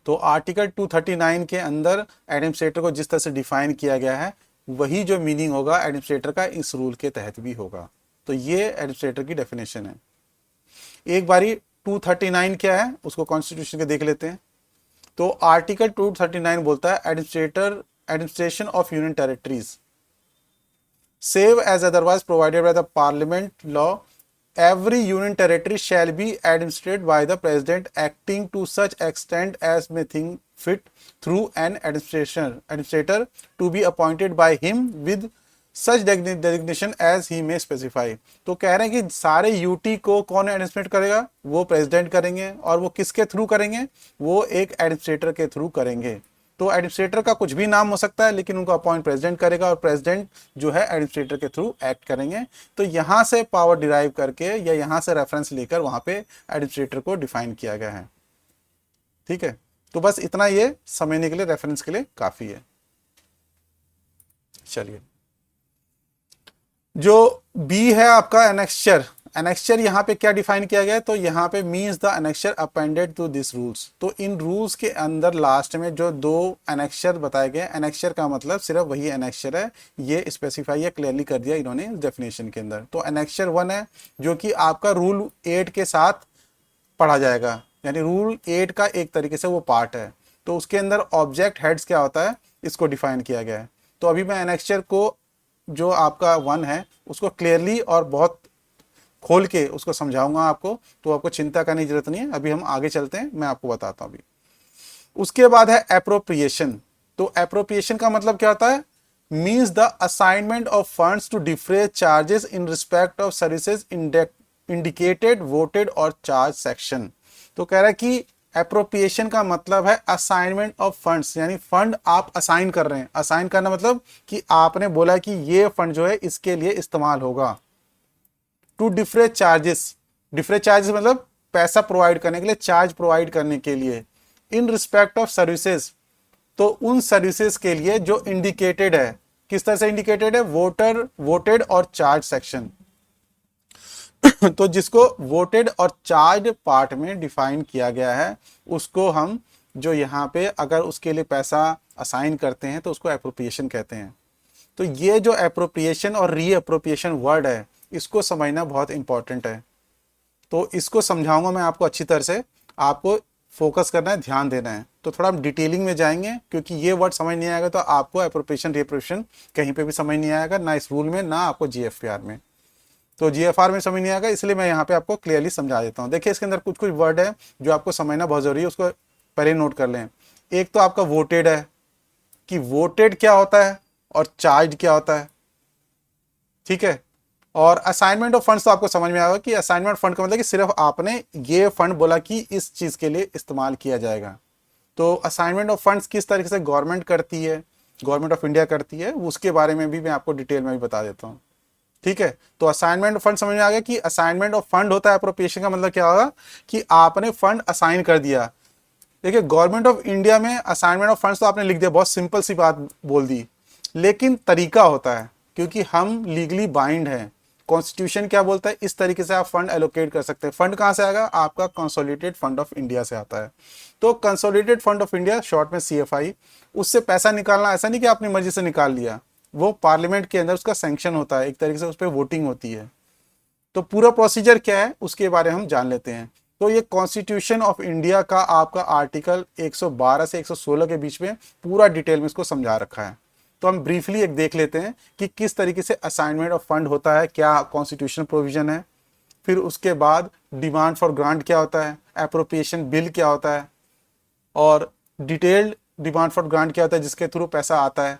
तो आर्टिकल 239 के अंदर एडमिनिस्ट्रेटर को जिस तरह से डिफाइन किया गया है, वही जो मीनिंग होगा एडमिनिस्ट्रेटर का इस रूल के तहत भी होगा। तो ये एडमिनिस्ट्रेटर की डेफिनेशन है। एक बारी 239 क्या है उसको कॉन्स्टिट्यूशन के देख लेते हैं। तो आर्टिकल 239 बोलता है administration of union territories save as otherwise provided by the parliament law, every union territory shall be administered by the president acting to such extent as may think fit through an administrator to be appointed by him with such designation as he may specify। तो कह रहे हैं कि सारे UT को कौन administrate करेगा, वो प्रेसिडेंट करेंगे, और वो किसके थ्रू करेंगे, वो एक एडमिनिस्ट्रेटर के थ्रू करेंगे। तो एडमिनिस्ट्रेटर का कुछ भी नाम हो सकता है, लेकिन उनको अपॉइंट प्रेसिडेंट करेगा, और प्रेसिडेंट जो है एडमिनिस्ट्रेटर के थ्रू एक्ट करेंगे। तो यहां से पावर डिराइव करके या यहां से रेफरेंस लेकर वहां पे एडमिनिस्ट्रेटर को डिफाइन किया गया है। ठीक है, तो बस इतना ये समझने के लिए, रेफरेंस के लिए काफी है। चलिए, जो बी है आपका एनेक्स्चर, एनेक्स्चर यहाँ पे क्या डिफाइन किया गया है, तो यहाँ पे means the annexure appended to this rules. तो इन रूल्स के अंदर लास्ट में जो दो एनेक्स्चर बताए गए, एनेक्स्चर का मतलब सिर्फ वही एनेक्स्चर है, ये स्पेसिफाई या क्लियरली कर दिया इन्होंने डेफिनेशन के अंदर। तो एनेक्स्चर 1 है जो कि आपका रूल 8 के साथ पढ़ा जाएगा, यानी रूल 8 का एक तरीके से वो पार्ट है। तो उसके अंदर ऑब्जेक्ट हेड्स क्या होता है, इसको डिफाइन किया गया है। तो अभी मैं एनेक्स्चर को जो आपका 1 है उसको क्लियरली और बहुत खोल के उसको समझाऊंगा आपको, तो आपको चिंता करने की जरूरत नहीं है। अभी हम आगे चलते हैं, मैं आपको बताता हूं अभी। उसके बाद है एप्रोप्रिएशन। तो एप्रोप्रिएशन का मतलब क्या होता है, means the assignment of funds to different charges in respect of services indicated voted और चार्ज सेक्शन। तो कह रहा है कि एप्रोप्रिएशन का मतलब है असाइनमेंट ऑफ फंड्स, यानी फंड आप असाइन कर रहे हैं। असाइन करना मतलब कि आपने बोला कि ये फंड जो है इसके लिए इस्तेमाल होगा। To different charges, different charges मतलब पैसा प्रोवाइड करने के लिए, चार्ज प्रोवाइड करने के लिए, इन रिस्पेक्ट ऑफ सर्विसेज, तो उन सर्विसेज के लिए जो इंडिकेटेड है। किस तरह से इंडिकेटेड है, वोटेड और चार्ज सेक्शन। तो जिसको वोटेड और चार्ज पार्ट में डिफाइन किया गया है, उसको हम जो यहाँ पे अगर उसके लिए पैसा असाइन करते हैं तो उसको एप्रोप्रिएशन कहते हैं। तो ये जो एप्रोप्रिएशन और री एप्रोप्रिएशन वर्ड है, इसको समझना बहुत इंपॉर्टेंट है। तो इसको समझाऊंगा मैं आपको अच्छी तरह से, आपको फोकस करना है, ध्यान देना है। तो थोड़ा हम डिटेलिंग में जाएंगे, क्योंकि ये वर्ड समझ नहीं आएगा तो आपको एप्रोप्रिएशन रीएप्रोप्रिएशन कहीं पे भी समझ नहीं आएगा, ना इस रूल में ना आपको जीएफआर में। तो जीएफआर में समझ नहीं आएगा, इसलिए मैं यहाँ पे आपको क्लियरली समझा देता हूँ। देखिए, इसके अंदर कुछ कुछ वर्ड है जो आपको समझना बहुत जरूरी है, उसको पहले नोट कर लें। एक तो आपका वोटेड है, कि वोटेड क्या होता है और चार्ज क्या होता है, ठीक है। और असाइनमेंट ऑफ फंड्स तो आपको समझ में आएगा कि असाइनमेंट फंड का मतलब कि सिर्फ आपने ये फंड बोला कि इस चीज के लिए इस्तेमाल किया जाएगा। तो असाइनमेंट ऑफ फंड्स किस तरीके से गवर्नमेंट करती है, गवर्नमेंट ऑफ इंडिया करती है, उसके बारे में भी मैं आपको डिटेल में भी बता देता हूँ, ठीक है। तो असाइनमेंट ऑफ फंड समझ में आ गया कि असाइनमेंट ऑफ फंड होता है, एप्रोप्रिएशन का मतलब क्या होगा कि आपने फंड असाइन कर दिया। देखिए, गवर्नमेंट ऑफ इंडिया में असाइनमेंट ऑफ फंड्स तो आपने लिख दिया, बहुत सिंपल सी बात बोल दी, लेकिन तरीका होता है, क्योंकि हम लीगली बाइंड हैं। कॉन्स्टिट्यूशन क्या बोलता है, इस तरीके से आप फंड एलोकेट कर सकते हैं। फंड कहां से आएगा, आपका कंसोलिडेटेड फंड ऑफ इंडिया से आता है। तो consolidated fund of India, short में सीएफआई, उससे पैसा निकालना ऐसा नहीं कि अपनी मर्जी से निकाल लिया, वो पार्लियामेंट के अंदर उसका सैंक्शन होता है, एक तरीके से उस पर वोटिंग होती है। तो पूरा प्रोसीजर क्या है उसके बारे में हम जान लेते हैं। तो ये कॉन्स्टिट्यूशन ऑफ इंडिया का आपका आर्टिकल 112 से 116 के बीच में पूरा डिटेल में इसको समझा रखा है। तो हम ब्रीफली एक देख लेते हैं कि किस तरीके से असाइनमेंट ऑफ फंड होता है, क्या कॉन्स्टिट्यूशन प्रोविजन है, फिर उसके बाद डिमांड फॉर ग्रांट क्या होता है, एप्रोप्रिएशन बिल क्या होता है, और डिटेल्ड डिमांड फॉर ग्रांट क्या होता है जिसके थ्रू पैसा आता है।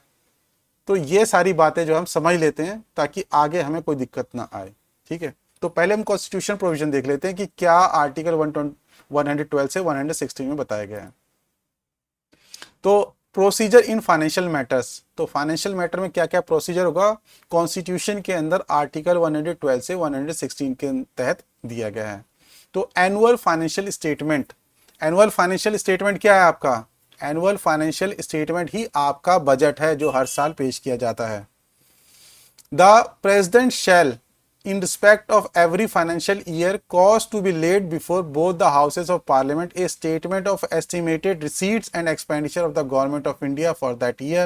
तो ये सारी बातें जो हम समझ लेते हैं ताकि आगे हमें कोई दिक्कत ना आए, ठीक है। तो पहले हम कॉन्स्टिट्यूशन प्रोविजन देख लेते हैं कि क्या आर्टिकल 112 से 116 में बताया गया है। तो प्रोसीजर इन फाइनेंशियल मैटर्स, तो फाइनेंशियल मैटर में क्या क्या प्रोसीजर होगा, कॉन्स्टिट्यूशन के अंदर आर्टिकल 112 से 116 के तहत दिया गया है। तो annual financial statement, annual financial statement क्या है आपका, एनुअल फाइनेंशियल स्टेटमेंट ही आपका बजट है जो हर साल पेश किया जाता है। The president shell in respect of every financial year cause to be laid before both the houses of parliament a statement of estimated receipts and expenditure of the government of India for that year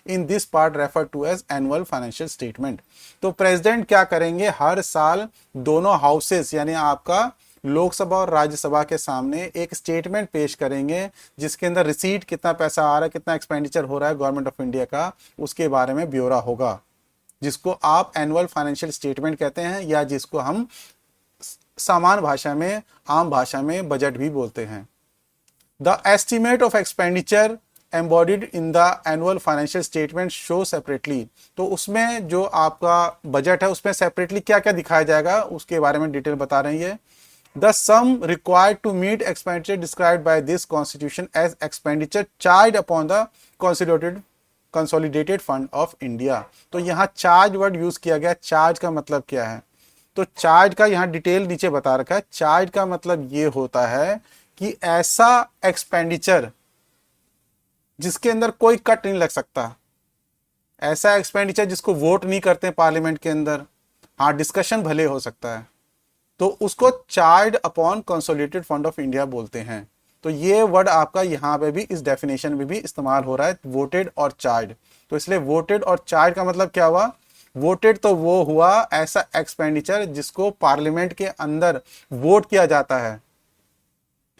in this part referred to as annual financial statement। तो president क्या करेंगे, हर साल दोनों houses यानी आपका लोकसभा और राज्यसभा के सामने एक स्टेटमेंट पेश करेंगे जिसके अंदर रिसीट कितना पैसा आ रहा है, कितना एक्सपेंडिचर हो रहा है गवर्नमेंट ऑफ इंडिया का, उसके बारे में ब्यौरा होगा, जिसको आप एनुअल फाइनेंशियल स्टेटमेंट कहते हैं या जिसको हम सामान्य भाषा में, आम भाषा में बजट भी बोलते हैं। The estimate of expenditure embodied in the annual financial statement show separately. तो उसमें जो आपका बजट है उसमें सेपरेटली क्या क्या दिखाया जाएगा उसके बारे में डिटेल बता रही है। The sum required to meet expenditure described by this constitution as expenditure charge upon the consolidated fund of India. तो यहां चार्ज वर्ड यूज किया गया। चार्ज का मतलब क्या है, तो चार्ज का यहां डिटेल नीचे बता रखा है। चार्ज का मतलब ये होता है कि ऐसा एक्सपेंडिचर जिसके अंदर कोई कट नहीं लग सकता, ऐसा एक्सपेंडिचर जिसको वोट नहीं करते पार्लियामेंट के अंदर, हाँ डिस्कशन भले हो सकता है, तो उसको charge upon consolidated fund of India बोलते हैं। तो ये वर्ड आपका यहाँ पे भी इस डेफिनेशन में भी इस्तेमाल हो रहा है, वोटेड और चार्ज। तो इसलिए वोटेड और चार्ज का मतलब क्या हुआ, वोटेड तो वो हुआ ऐसा एक्सपेंडिचर जिसको पार्लियामेंट के अंदर वोट किया जाता है।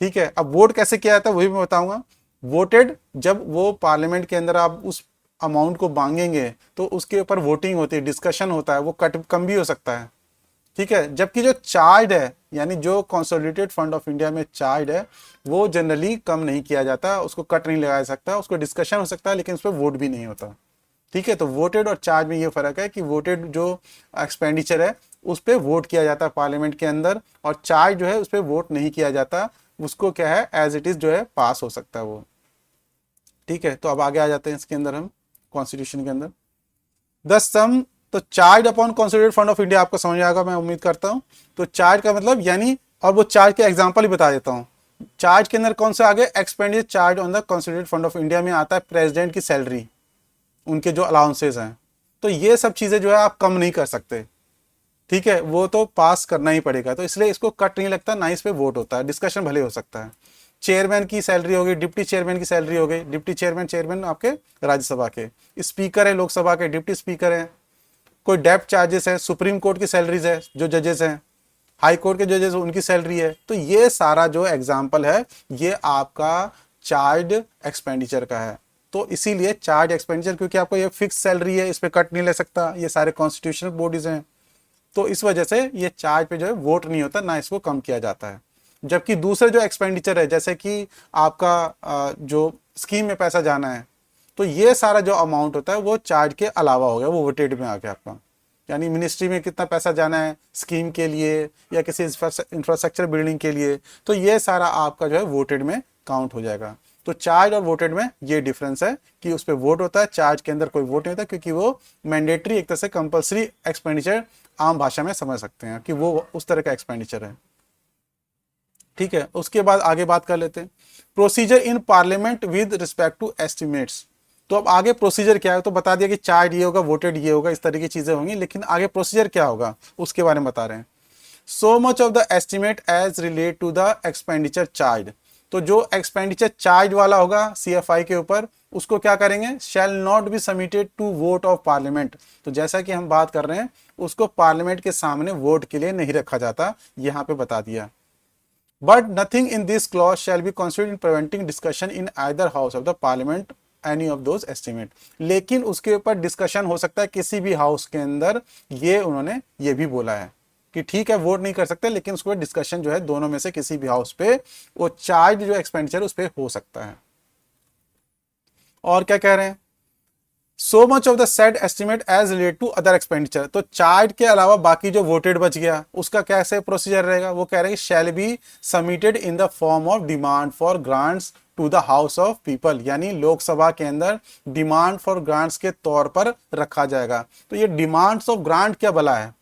ठीक है, अब वोट कैसे किया जाता है वही मैं बताऊंगा। वोटेड जब वो पार्लियामेंट के अंदर आप उस अमाउंट को मांगेंगे तो उसके ऊपर वोटिंग होती है, डिस्कशन होता है, वो कट कम भी हो सकता है। ठीक है, जबकि जो चार्ज है यानी जो कंसोलिडेटेड फंड ऑफ इंडिया में चार्ज है वो जनरली कम नहीं किया जाता, उसको कट नहीं लगाया सकता, उसको डिस्कशन हो सकता है लेकिन उस पर वोट भी नहीं होता। ठीक है, तो वोटेड और चार्ज में ये फर्क है कि वोटेड जो एक्सपेंडिचर है उस पर वोट किया जाता है पार्लियामेंट के अंदर, और चार्ज जो है उस पर वोट नहीं किया जाता, उसको क्या है एज इट इज जो है पास हो सकता है वो। ठीक है, तो अब आगे आ जाते हैं इसके अंदर हम कॉन्स्टिट्यूशन के अंदर। द सम, तो charge upon consolidated fund of India आपको समझ आएगा मैं उम्मीद करता हूं। तो चार्ज का मतलब यानी, और वो चार्ज के एग्जांपल ही बता देता हूं। चार्ज के अंदर कौन सा आगे, expenditure charge on the consolidated fund of India में आता है प्रेसिडेंट की सैलरी, उनके जो अलाउंसेस हैं। तो ये सब चीजें जो है आप कम नहीं कर सकते। ठीक है, वो तो पास करना ही पड़ेगा, तो इसलिए इसको कट नहीं लगता, ना इस पे वोट होता है, डिस्कशन भले हो सकता है। चेयरमैन की सैलरी हो गई, डिप्टी चेयरमैन की सैलरी हो गई, डिप्टी चेयरमैन चेयरमैन आपके राज्यसभा के, स्पीकर है लोकसभा के, डिप्टी स्पीकर है, कोई डेप्थ चार्जेस है, सुप्रीम कोर्ट की सैलरीज है जो जजेस हैं, हाई कोर्ट के जजेस उनकी सैलरी है। तो ये सारा जो एग्जाम्पल है ये आपका चार्ज एक्सपेंडिचर का है। तो इसीलिए चार्ज एक्सपेंडिचर, क्योंकि आपको ये फिक्स सैलरी है, इस पर कट नहीं ले सकता, ये सारे कॉन्स्टिट्यूशनल बॉडीज हैं, तो इस वजह से ये चार्ज पे जो है वोट नहीं होता, ना इसको कम किया जाता है। जबकि दूसरे जो एक्सपेंडिचर है जैसे कि आपका जो स्कीम में पैसा जाना है, तो ये सारा जो अमाउंट होता है वो चार्ज के अलावा हो गया, वो वोटेड में आ गया आपका। यानी मिनिस्ट्री में कितना पैसा जाना है स्कीम के लिए या किसी इंफ्रास्ट्रक्चर बिल्डिंग के लिए, तो ये सारा आपका जो है वोटेड में काउंट हो जाएगा। तो चार्ज और वोटेड में ये डिफरेंस है कि उस पर वोट होता है, चार्ज के अंदर कोई वोट नहीं होता, क्योंकि वो मैंडेटरी एक तरह से कंपल्सरी एक्सपेंडिचर आम भाषा में समझ सकते हैं कि वो उस तरह का एक्सपेंडिचर है। ठीक है, उसके बाद आगे बात कर लेते हैं procedure in parliament with respect to estimates. तो अब आगे प्रोसीजर क्या है, तो बता दिया कि चार्ज ये होगा, वोटेड ये होगा, इस तरह की चीजें होंगी, लेकिन आगे प्रोसीजर क्या होगा उसके बारे में बता रहे हैं। So much of the estimate as relate to the expenditure charge. तो जो एक्सपेंडिचर चार्ज वाला होगा CFI के ऊपर, उसको क्या करेंगे, shall not be submitted to vote of parliament. तो जैसा कि हम बात कर रहे हैं उसको पार्लियामेंट के सामने वोट के लिए नहीं रखा जाता, यहां पे बता दिया। But nothing in this clause shall be considered in preventing discussion in either house of the parliament any of those estimate. लेकिन उसके ऊपर डिस्कशन हो सकता है किसी भी हाउस के अंदर, ये उन्होंने ये भी बोला है कि ठीक है वोट नहीं कर सकते, लेकिन उसके ऊपर डिस्कशन जो है दोनों में से किसी भी हाउस पे वो चार्ज जो एक्सपेंडिचर उस पर हो सकता है। और क्या कह रहे हैं, so much of the said estimate as relate to other expenditure. तो चार्ज के अलावा बाकी जो वोटेड बच गया उसका कैसे प्रोसीजर रहेगा, वो कह रहे हैं shall be submitted in the form of demand for grants to the house of people. यानी लोकसभा के अंदर डिमांड फॉर ग्रांट्स के तौर पर रखा जाएगा। तो ये डिमांड्स ऑफ ग्रांट क्या भला है,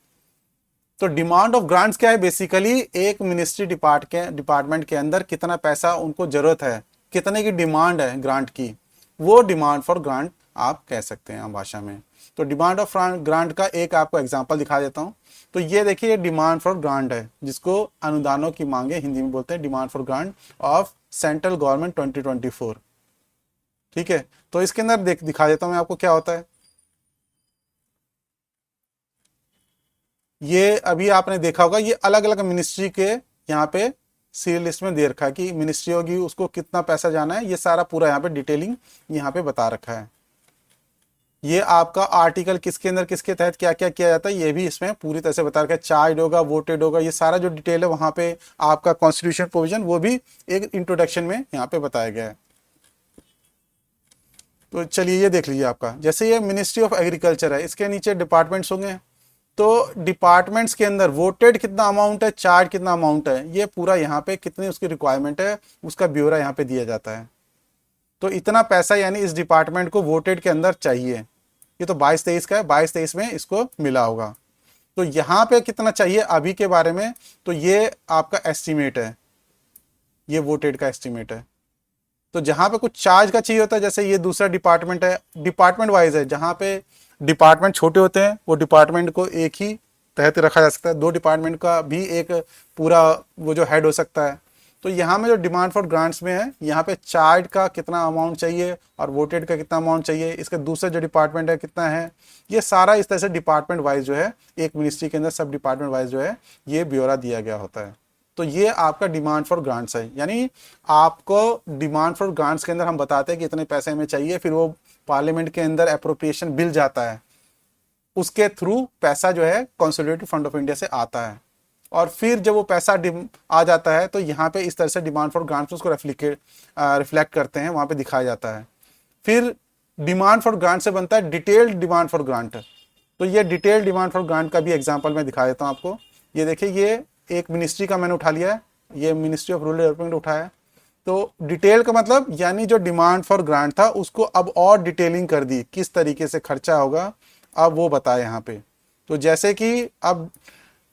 तो डिमांड ऑफ ग्रांट्स क्या है, बेसिकली एक मिनिस्ट्री डिपार्टमेंट के अंदर कितना पैसा उनको जरूरत है, कितने की डिमांड है ग्रांट की, वो डिमांड फॉर ग्रांट आप कह सकते हैं आम भाषा में। तो डिमांड ऑफ ग्रांट का एक आपको एग्जांपल दिखा देता हूं। तो ये देखिए, ये डिमांड फॉर ग्रांट है, जिसको अनुदानों की मांगे हिंदी में बोलते हैं, demand for grant of central government 2024। ठीक है, तो इसके अंदर दिखा देता हूं मैं आपको क्या होता है। ये अभी आपने देखा होगा, ये अलग अलग मिनिस्ट्री के यहाँ पे सीरियल लिस्ट में दे रखा है कि मिनिस्ट्री होगी उसको कितना पैसा जाना है, ये सारा पूरा यहाँ पे डिटेलिंग यहाँ पे बता रखा है। ये आपका आर्टिकल किसके अंदर किसके तहत क्या क्या किया जाता है ये भी इसमें पूरी तरह से बता रखा है। चार्ज होगा, वोटेड होगा, ये सारा जो डिटेल है वहां पे आपका कॉन्स्टिट्यूशन प्रोविजन वो भी एक इंट्रोडक्शन में यहाँ पे बताया गया है। तो चलिए ये देख लीजिए आपका, जैसे ये मिनिस्ट्री ऑफ एग्रीकल्चर है, इसके नीचे डिपार्टमेंट्स होंगे। तो डिपार्टमेंट्स के अंदर वोटेड कितना अमाउंट है, चार्ज कितना अमाउंट है, ये पूरा यहाँ पे कितनी उसकी रिक्वायरमेंट है उसका ब्यौरा यहाँ पे दिया जाता है। तो इतना पैसा यानी इस डिपार्टमेंट को वोटेड के अंदर चाहिए। ये तो 22-23 का है, 22-23 में इसको मिला होगा। तो यहाँ पे कितना चाहिए अभी के बारे में, तो ये आपका एस्टिमेट है, ये वोटेड का एस्टिमेट है। तो जहां पे कुछ चार्ज का चाहिए होता है, जैसे ये दूसरा डिपार्टमेंट है, डिपार्टमेंट वाइज है, जहां पे डिपार्टमेंट छोटे होते हैं वो डिपार्टमेंट को एक ही तहत रखा जा सकता है, दो डिपार्टमेंट का भी एक पूरा वो जो हेड हो सकता है। तो यहाँ में जो डिमांड फॉर ग्रांट्स में है, यहाँ पे चार्ज का कितना अमाउंट चाहिए और वोटेड का कितना अमाउंट चाहिए, इसके दूसरे जो डिपार्टमेंट है कितना है, ये सारा इस तरह से डिपार्टमेंट वाइज जो है एक मिनिस्ट्री के अंदर सब डिपार्टमेंट वाइज जो है ये ब्यौरा दिया गया होता है। तो ये आपका डिमांड फॉर ग्रांट्स है, यानी आपको डिमांड फॉर ग्रांट्स के अंदर हम बताते हैं कि इतने पैसे हमें चाहिए, फिर वो पार्लियामेंट के अंदर अप्रोप्रिएशन बिल जाता है, उसके थ्रू पैसा जो है कंसोलिडेटेड फंड ऑफ इंडिया से आता है। और फिर जब वो पैसा आ जाता है तो यहाँ पे इस तरह से डिमांड फॉर ग्रांट्स उसको रिफ्लेक्ट करते हैं, वहाँ पे दिखाया जाता है। फिर डिमांड फॉर ग्रांट से बनता है डिटेल्ड डिमांड फॉर ग्रांट। तो ये डिटेल्ड डिमांड फॉर ग्रांट का भी एग्जाम्पल मैं दिखा देता हूँ आपको। ये देखिए, ये एक मिनिस्ट्री का मैंने उठा लिया है, ये मिनिस्ट्री ऑफ रूरल डेवलपमेंट उठाया है। तो डिटेल का मतलब यानी जो डिमांड फॉर ग्रांट था उसको अब और डिटेलिंग कर दी, किस तरीके से खर्चा होगा अब वो बताया यहाँ पे। तो जैसे कि अब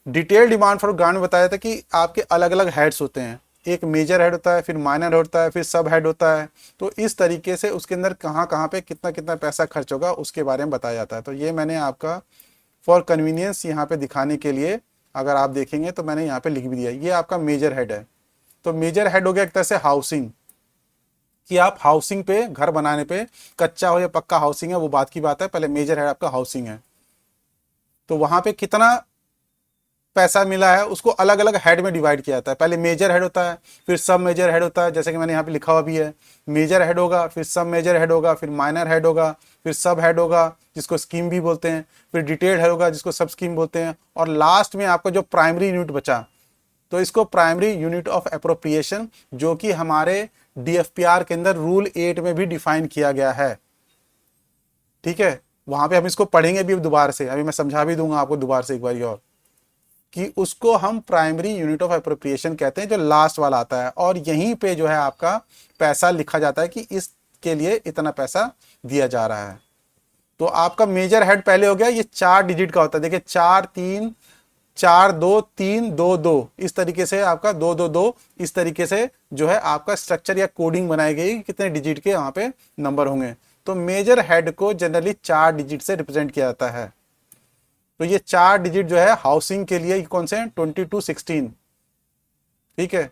डिटेल डिमांड फॉर ग्रांट में बताया था कि आपके अलग अलग हेड्स होते हैं, एक मेजर हेड होता है, फिर माइनर होता है, फिर सब हेड होता है। तो इस तरीके से उसके अंदर कहाँ कहाँ पे कितना कितना पैसा खर्च होगा उसके बारे में बताया जाता है। तो ये मैंने आपका फॉर कन्वीनियंस यहाँ पे दिखाने के लिए अगर आप देखेंगे तो मैंने यहाँ पे लिख भी दिया, ये आपका मेजर हेड है। तो मेजर हेड हो गया एक तरह से हाउसिंग, कि आप हाउसिंग पे घर बनाने पे कच्चा हो या पक्का हाउसिंग है वो बात की बात है, पहले मेजर हेड आपका हाउसिंग है। तो वहां पे कितना पैसा मिला है उसको अलग अलग हेड में डिवाइड किया जाता है। पहले मेजर हेड होता है, फिर सब मेजर हेड होता है, जैसे कि मैंने यहाँ पे लिखा हुआ भी है, मेजर हेड होगा, फिर सब मेजर हेड होगा, फिर माइनर हेड होगा, फिर सब हेड होगा जिसको स्कीम भी बोलते हैं, फिर डिटेल्ड हेड होगा जिसको सब स्कीम बोलते हैं, और लास्ट में आपका जो प्राइमरी यूनिट बचा तो इसको प्राइमरी यूनिट ऑफ अप्रोप्रिएशन, जो कि हमारे DFPR के अंदर रूल 8 में भी डिफाइन किया गया है। ठीक है, वहां पे हम इसको पढ़ेंगे भी दोबारा से, अभी मैं समझा भी दूंगा आपको दोबारा से एक बार और, कि उसको हम प्राइमरी यूनिट ऑफ अप्रोप्रिएशन कहते हैं, जो लास्ट वाला आता है। और यहीं पे जो है आपका पैसा लिखा जाता है कि इसके लिए इतना पैसा दिया जा रहा है। तो आपका मेजर हेड पहले हो गया, ये 4 डिजिट का होता है, देखिए 4 3 4 2 3 2 2, इस तरीके से आपका 2 2 2, इस तरीके से जो है आपका स्ट्रक्चर या कोडिंग बनाई गई, कितने डिजिट के यहाँ पे नंबर होंगे। तो मेजर हेड को जनरली 4 डिजिट से रिप्रेजेंट किया जाता है। तो ये 4 डिजिट जो है हाउसिंग के लिए कौन से हैं, 2216। ठीक है,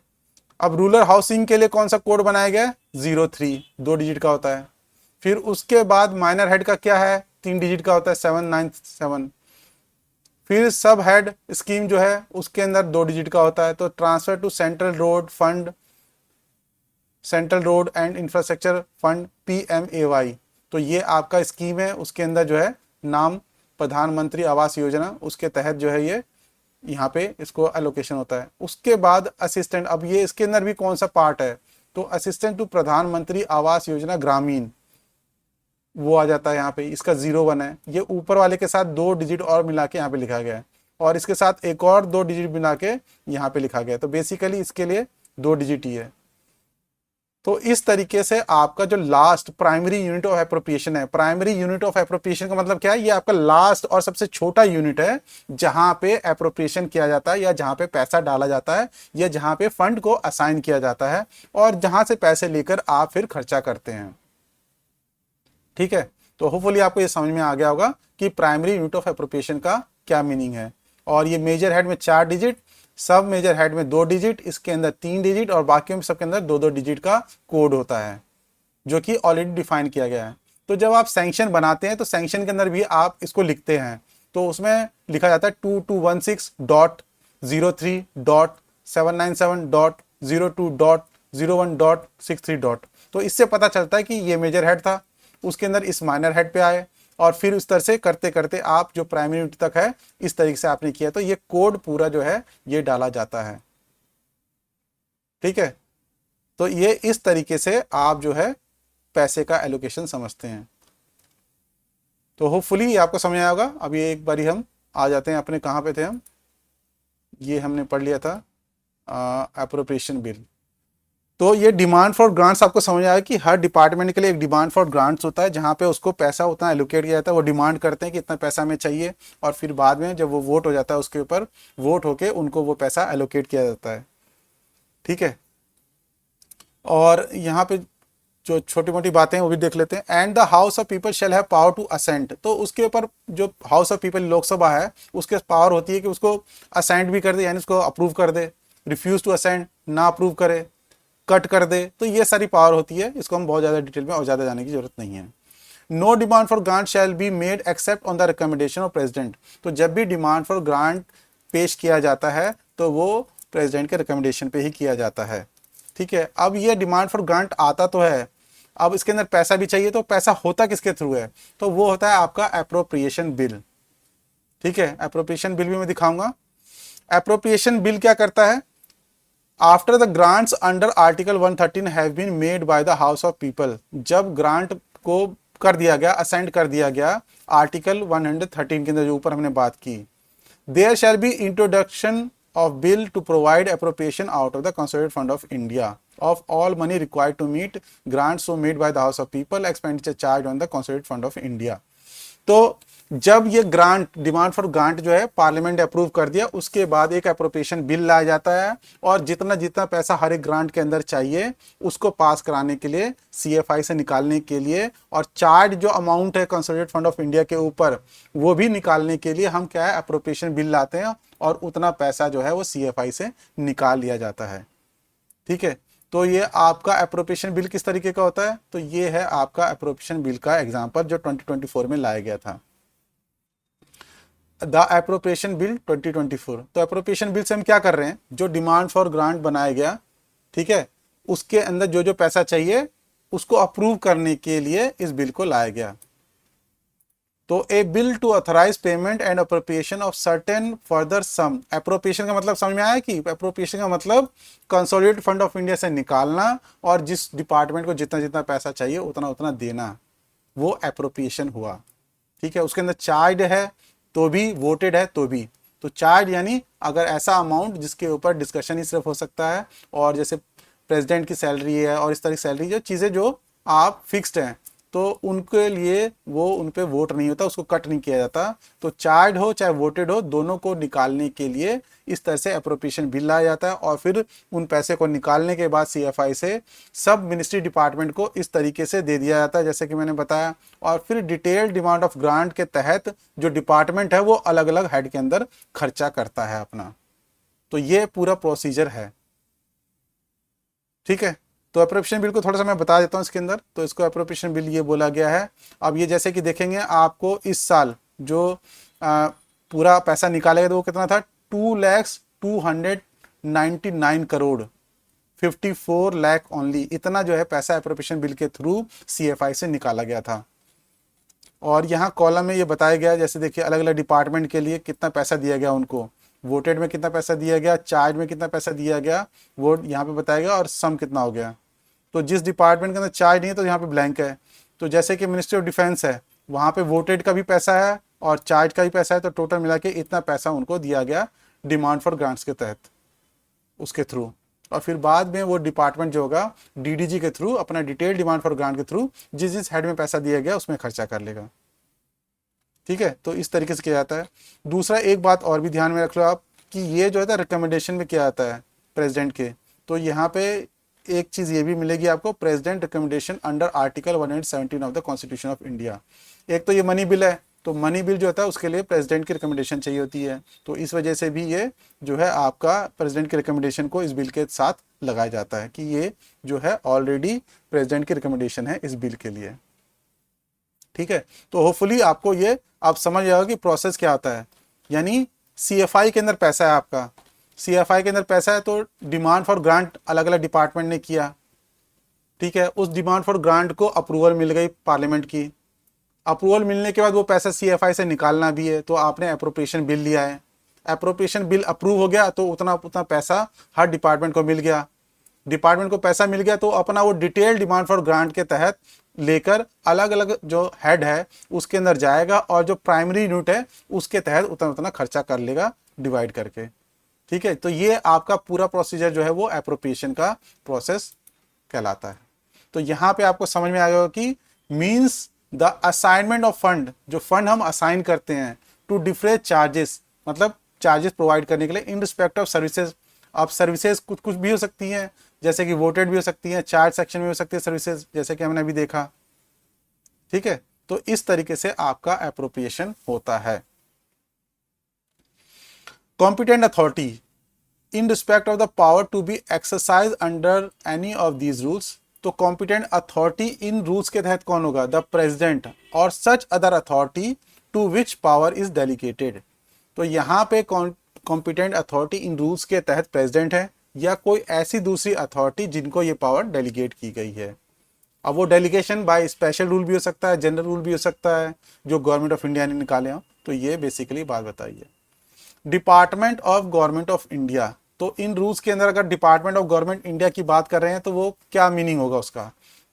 अब रूरल हाउसिंग के लिए कौन सा कोड बनाया गया, 03, 2 डिजिट का होता है। फिर उसके बाद माइनर हेड का क्या है, 3 डिजिट का होता है, 797। फिर सब हेड स्कीम जो है उसके अंदर 2 डिजिट का होता है। तो transfer to central road fund, central road and infrastructure fund, PMAY। तो ये आपका स्कीम है, उसके अंदर जो है नाम प्रधानमंत्री आवास योजना, उसके तहत जो है ये यहाँ पे इसको एलोकेशन होता है। उसके बाद असिस्टेंट, अब ये इसके अंदर भी कौन सा पार्ट है, तो असिस्टेंट टू प्रधानमंत्री आवास योजना ग्रामीण वो आ जाता है यहाँ पे, इसका 01 है। ये ऊपर वाले के साथ 2 डिजिट और मिला के यहाँ पे लिखा गया है, और इसके साथ एक और 2 डिजिट मिला के यहाँ पे लिखा गया है। तो बेसिकली इसके लिए 2 डिजिट ही है। तो इस तरीके से आपका जो last primary unit of appropriation है, प्राइमरी यूनिट ऑफ एप्रोप्रिएशन का मतलब क्या है, ये आपका लास्ट और सबसे छोटा यूनिट है जहां पे एप्रोप्रिएशन किया जाता है, या जहां पे पैसा डाला जाता है, या जहां पे फंड को असाइन किया जाता है, और जहां से पैसे लेकर आप फिर खर्चा करते हैं। ठीक है, तो होपफुली आपको ये समझ में आ गया होगा कि प्राइमरी यूनिट ऑफ एप्रोप्रिएशन का क्या मीनिंग है। और ये मेजर हेड में 4 डिजिट, सब मेजर हेड में 2 डिजिट, इसके अंदर 3 डिजिट, और बाकी में सबके अंदर 2-2 डिजिट का कोड होता है जो कि ऑलरेडी डिफाइन किया गया है। तो जब आप सैंक्शन बनाते हैं तो सैंक्शन के अंदर भी आप इसको लिखते हैं, तो उसमें लिखा जाता है 2216.03.797.02.01.63. तो इससे पता चलता है कि ये मेजर हेड था, उसके अंदर इस माइनर हेड पे आए, और फिर उस तरह से करते करते आप जो प्राइमरी यूनिट तक है इस तरीके से आपने किया, तो ये कोड पूरा जो है ये डाला जाता है। ठीक है, तो ये इस तरीके से आप जो है पैसे का एलोकेशन समझते हैं। तो होपफुली ये आपको समझ आया होगा। अब ये एक बारी हम आ जाते हैं अपने, कहाँ पे थे हम, ये हमने पढ़ लिया था एप्रोप्रिएशन बिल। तो ये डिमांड फॉर ग्रांट्स आपको समझ आया कि हर डिपार्टमेंट के लिए एक डिमांड फॉर ग्रांट्स होता है, जहाँ पे उसको पैसा उतना एलोकेट किया जाता है, वो डिमांड करते हैं कि इतना पैसा हमें चाहिए, और फिर बाद में जब वो वोट हो जाता है उसके ऊपर वोट होके उनको वो पैसा एलोकेट किया जाता है। ठीक है, और यहाँ पे जो छोटी मोटी बातें हैं वो भी देख लेते हैं। And the house of people shall have power to assent, तो उसके ऊपर जो हाउस ऑफ पीपल लोकसभा है उसके पावर होती है कि उसको असेंट भी कर दे, यानी उसको अप्रूव कर दे, रिफ्यूज टू असेंट, ना अप्रूव करे, कट कर दे, तो ये सारी पावर होती है। इसको हम बहुत ज़्यादा डिटेल में और ज़्यादा जाने की जरूरत नहीं है। No demand for grant shall be made except on the recommendation of president, तो जब भी डिमांड फॉर ग्रांट पेश किया जाता है तो वो प्रेसिडेंट के रिकमेंडेशन पे ही किया जाता है। ठीक है, अब ये डिमांड फॉर ग्रांट आता तो है, अब इसके अंदर पैसा भी चाहिए, तो पैसा होता किसके थ्रू है, तो वो होता है आपका एप्रोप्रिएशन बिल। ठीक है, एप्रोप्रिएशन बिल भी मैं दिखाऊंगा। एप्रोप्रिएशन बिल क्या करता है, after the grants under article 113 have been made by the house of people, जब ग्रांट को कर दिया गया, असेंड कर दिया गया आर्टिकल 113 के अंदर जो ऊपर हमने बात की, there shall be introduction of bill to provide appropriation out of the consolidated fund of India of all money required to meet grants so made by the House of People expenditure charged on the consolidated fund of India। तो जब ये grant, demand for grant जो है parliament ने approve कर दिया, उसके बाद एक एप्रोप्रिएशन बिल लाया जाता है, और जितना जितना पैसा हर एक ग्रांट के अंदर चाहिए उसको पास कराने के लिए, सीएफआई से निकालने के लिए, और चार्ज जो अमाउंट है कंसोलिडेटेड फंड ऑफ इंडिया के ऊपर वो भी निकालने के लिए हम क्या है एप्रोप्रिएशन बिल लाते हैं, और उतना पैसा जो है वो सीएफआई से निकाल लिया जाता है। ठीक है, तो ये आपका एप्रोप्रिएशन बिल किस तरीके का होता है, तो ये है आपका एप्रोप्रिएशन बिल का एग्जांपल जो 2024 में लाया गया था, द एप्रोप्रिएशन बिल 2024। तो एप्रोप्रिएशन बिल से हम क्या कर रहे हैं, जो डिमांड फॉर ग्रांट बनाया गया, ठीक है, उसके अंदर जो जो पैसा चाहिए उसको अप्रूव करने के लिए इस बिल को लाया गया। तो a bill to authorise payment and appropriation of certain further sum, appropriation का मतलब समझ में आया कि एप्रोप्रिएशन का मतलब कंसोलिडेटेड फंड ऑफ इंडिया से निकालना, और जिस डिपार्टमेंट को जितना जितना पैसा चाहिए उतना उतना देना, वो एप्रोप्रिएशन हुआ। ठीक है, उसके अंदर चार्ज है तो भी, वोटेड है तो भी। तो चार्ज यानी अगर ऐसा अमाउंट जिसके ऊपर डिस्कशन ही सिर्फ हो सकता है, और जैसे प्रेसिडेंट की सैलरी है और इस तरह की सैलरी, जो चीज़ें जो आप फिक्स्ड हैं, तो उनके लिए वो उन पे वोट नहीं होता, उसको कट नहीं किया जाता। तो चार्ज हो चाहे वोटेड हो, दोनों को निकालने के लिए इस तरह से एप्रोप्रिएशन बिल लाया जाता है, और फिर उन पैसे को निकालने के बाद सीएफआई से सब मिनिस्ट्री डिपार्टमेंट को इस तरीके से दे दिया जाता है जैसे कि मैंने बताया, और फिर डिटेल डिमांड ऑफ ग्रांट के तहत जो डिपार्टमेंट है वो अलग अलग हेड के अंदर खर्चा करता है अपना। तो ये पूरा प्रोसीजर है। ठीक है, तो एप्रोप्रिएशन बिल को थोड़ा सा मैं बता देता हूँ इसके अंदर। तो इसको एप्रोप्रिएशन बिल ये बोला गया है। अब ये जैसे कि देखेंगे आपको इस साल जो पूरा पैसा निकालेगा तो वो कितना था, 2,299 करोड़, 54 लाख ओनली, इतना जो है पैसा एप्रोप्रिएशन बिल के थ्रू सीएफआई से निकाला गया था। और यहाँ कॉलम में ये बताया गया, जैसे देखिए अलग अलग डिपार्टमेंट के लिए कितना पैसा दिया गया उनको, वोटेड में कितना पैसा दिया गया, चार्ज में कितना पैसा दिया गया, वो यहाँ पे बताया गया, और सम कितना हो गया। तो जिस डिपार्टमेंट के अंदर चार्ज नहीं है तो यहाँ पे ब्लैंक है। तो जैसे कि मिनिस्ट्री ऑफ डिफेंस है, वहाँ पे वोटेड का भी पैसा है और चार्ज का भी पैसा है, तो टोटल मिला के इतना पैसा उनको दिया गया डिमांड फॉर ग्रांट्स के तहत, उसके थ्रू। और फिर बाद में वो डिपार्टमेंट जो होगा डीडीजी के थ्रू अपना डिटेल डिमांड फॉर ग्रांट के थ्रू जिस जिस हेड में पैसा दिया गया उसमें खर्चा कर लेगा। ठीक है, तो इस तरीके से किया जाता है। दूसरा एक बात और भी ध्यान में रख लो आप कि ये जो है रिकमेंडेशन में किया जाता है प्रेसिडेंट के, तो यहाँ पे एक चीज ये भी मिलेगी आपको, president recommendation under article 117 of the constitution of India. एक तो ये मनी बिल है, तो मनी बिल जो होता है उसके लिए प्रेसिडेंट की रिकमेंडेशन चाहिए होती है, तो इस वजह से भी ये जो है आपका प्रेसिडेंट की रिकमेंडेशन को इस बिल के साथ लगाया जाता है कि ये जो है ऑलरेडी प्रेसिडेंट की रिकमेंडेशन है इस बिल के लिए। ठीक है, तो होपफुली आपको ये आप समझ जाओगे कि प्रोसेस क्या होता है। यानी सीएफआई के अंदर पैसा है आपका, सीएफआई के अंदर पैसा है तो डिमांड फॉर ग्रांट अलग अलग डिपार्टमेंट ने किया। ठीक है, उस डिमांड फॉर ग्रांट को अप्रूवल मिल गई पार्लियामेंट की, अप्रूवल मिलने के बाद वो पैसा सीएफआई से निकालना भी है, तो आपने अप्रोप्रिएशन बिल लिया है, अप्रोप्रिएशन बिल अप्रूव हो गया तो उतना उतना पैसा हर डिपार्टमेंट को मिल गया। डिपार्टमेंट को पैसा मिल गया तो अपना वो डिटेल डिमांड फॉर ग्रांट के तहत लेकर अलग अलग जो हेड है उसके अंदर जाएगा और जो प्राइमरी यूनिट है उसके तहत उतना उतना खर्चा कर लेगा डिवाइड करके। ठीक है, तो ये आपका पूरा प्रोसीजर जो है वो एप्रोप्रिएशन का प्रोसेस कहलाता है। तो यहाँ पे आपको समझ में आ गया कि means the assignment of fund, जो फंड हम असाइन करते हैं टू डिफरेंट चार्जेस, मतलब चार्जेस प्रोवाइड करने के लिए इन रिस्पेक्ट ऑफ सर्विसेज। अब सर्विसेज कुछ कुछ भी हो सकती हैं, जैसे कि वोटेड भी हो सकती हैं, चार्ज सेक्शन में हो सकती है सर्विसेज, जैसे कि हमने अभी देखा। ठीक है, तो इस तरीके से आपका एप्रोप्रिएशन होता है। Competent authority in respect of the power to be exercise under any of these rules, तो कॉम्पिटेंट अथॉरिटी इन रूल्स के तहत कौन होगा? द प्रेसिडेंट और such other authority to which power is delegated. तो यहाँ पे कॉम्पिटेंट अथॉरिटी इन रूल्स के तहत प्रेसिडेंट है या कोई ऐसी दूसरी अथॉरिटी जिनको ये पावर डेलीगेट की गई है। अब वो डेलीगेशन बाय स्पेशल रूल भी हो सकता है, जनरल रूल भी हो सकता है जो गवर्नमेंट ऑफ इंडिया ने निकाले हो। तो ये बेसिकली बात बताइए। Department of government of India, तो इन रूल्स के अंदर अगर डिपार्टमेंट ऑफ गवर्नमेंट इंडिया की बात कर रहे हैं तो वो क्या मीनिंग होगा उसका?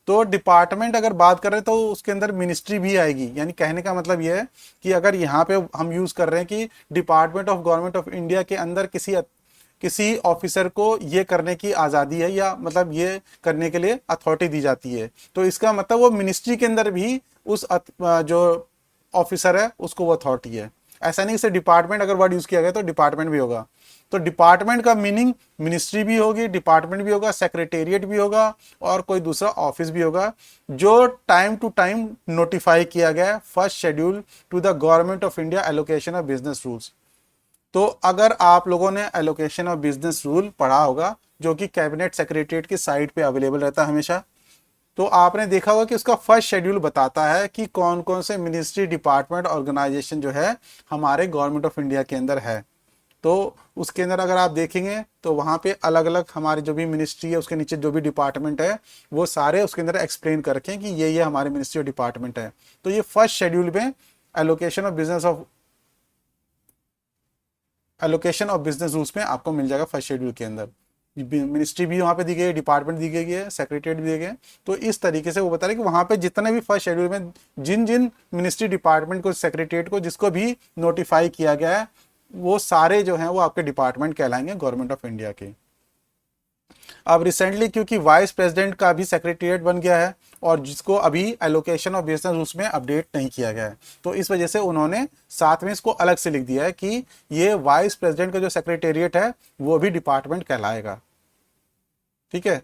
तो डिपार्टमेंट अगर बात कर रहे हैं तो उसके अंदर मिनिस्ट्री भी आएगी। यानी कहने का मतलब ये है कि अगर यहाँ पे हम यूज कर रहे हैं कि department of government of India के अंदर किसी ऑफिसर को ये करने की आज़ादी है या मतलब ये करने के लिए अथॉरिटी दी जाती है, तो इसका मतलब वो मिनिस्ट्री के अंदर भी उस जो ऑफिसर है उसको वो अथॉरिटी है। ऐसा नहीं सिर्फ डिपार्टमेंट अगर वर्ड यूज किया गया तो डिपार्टमेंट भी होगा। तो डिपार्टमेंट का मीनिंग मिनिस्ट्री भी होगी, डिपार्टमेंट भी होगा, सेक्रेटेरिएट भी होगा और कोई दूसरा ऑफिस भी होगा जो टाइम टू टाइम नोटिफाई किया गया है first schedule to the government of India allocation of business rules. तो अगर आप लोगों ने एलोकेशन ऑफ बिजनेस रूल पढ़ा होगा जो कि कैबिनेट सेक्रेटेरिएट की साइट पे अवेलेबल रहता है हमेशा, तो आपने देखा होगा कि उसका फर्स्ट शेड्यूल बताता है कि कौन कौन से मिनिस्ट्री, डिपार्टमेंट, ऑर्गेनाइजेशन जो है हमारे गवर्नमेंट ऑफ इंडिया के अंदर है। तो उसके अंदर अगर आप देखेंगे तो वहाँ पे अलग अलग हमारी जो भी मिनिस्ट्री है उसके नीचे जो भी डिपार्टमेंट है वो सारे उसके अंदर एक्सप्लेन कर रखे हैं कि ये हमारे मिनिस्ट्री और डिपार्टमेंट है। तो ये फर्स्ट शेड्यूल में एलोकेशन ऑफ बिजनेस रूल्स में आपको मिल जाएगा फर्स्ट शेड्यूल के अंदर। मिनिस्ट्री भी वहाँ पे दी गई है, डिपार्टमेंट दी गई है, सेक्रेटरीट भी दिए गए। तो इस तरीके से वो बता रहे कि वहाँ पे जितने भी फर्स्ट शेड्यूल में जिन जिन मिनिस्ट्री, डिपार्टमेंट को, सेक्रेटरीट को जिसको भी नोटिफाई किया गया है वो सारे जो हैं वो आपके डिपार्टमेंट कहलाएंगे गवर्नमेंट ऑफ इंडिया के। अब रिसेंटली क्योंकि वाइस प्रेसिडेंट का भी सेक्रेटरीट बन गया है और जिसको अभी एलोकेशन ऑफ बिजनेस रूल्स में अपडेट नहीं किया गया है, तो इस वजह से उन्होंने साथ में इसको अलग से लिख दिया है कि ये वाइस प्रेसिडेंट का जो सेक्रेटेरिएट है वो भी डिपार्टमेंट कहलाएगा। ठीक है,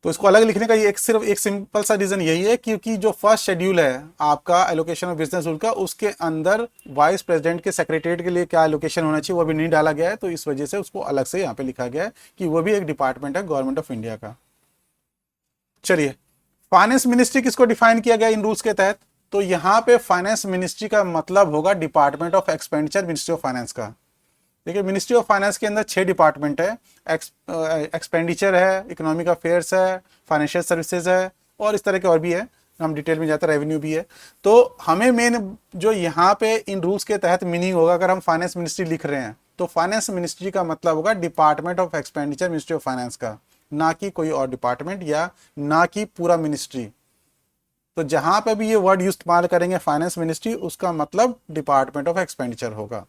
तो इसको अलग लिखने का ये सिर्फ एक सिंपल सा रीजन यही है क्योंकि जो फर्स्ट शेड्यूल है आपका एलोकेशन ऑफ बिजनेस रूल का उसके अंदर वाइस प्रेसिडेंट के सेक्रेटरीट के लिए क्या एलोकेशन होना चाहिए वो भी नहीं डाला गया है, तो इस वजह से उसको अलग से यहाँ पे लिखा गया है कि वो भी एक डिपार्टमेंट है गवर्नमेंट ऑफ इंडिया का। चलिए, फाइनेंस मिनिस्ट्री किसको डिफाइन किया गया इन रूल्स के तहत? तो यहाँ पे फाइनेंस मिनिस्ट्री का मतलब होगा department of expenditure, ministry of finance का। देखिए, मिनिस्ट्री ऑफ फाइनेंस के अंदर 6 डिपार्टमेंट है, एक्सपेंडिचर है, इकोनॉमिक अफेयर्स है, फाइनेंशियल सर्विसेज है और इस तरह के और भी है, हम डिटेल में जाते हैं, रेवेन्यू भी है। तो हमें मेन जो यहाँ पे इन रूल्स के तहत मीनिंग होगा, अगर हम फाइनेंस मिनिस्ट्री लिख रहे हैं तो फाइनेंस मिनिस्ट्री का मतलब होगा department of expenditure, ministry of finance का, ना कि कोई और डिपार्टमेंट या ना कि पूरा मिनिस्ट्री। तो जहां पे भी ये वर्ड इस्तेमाल करेंगे फाइनेंस मिनिस्ट्री, उसका मतलब डिपार्टमेंट ऑफ एक्सपेंडिचर होगा।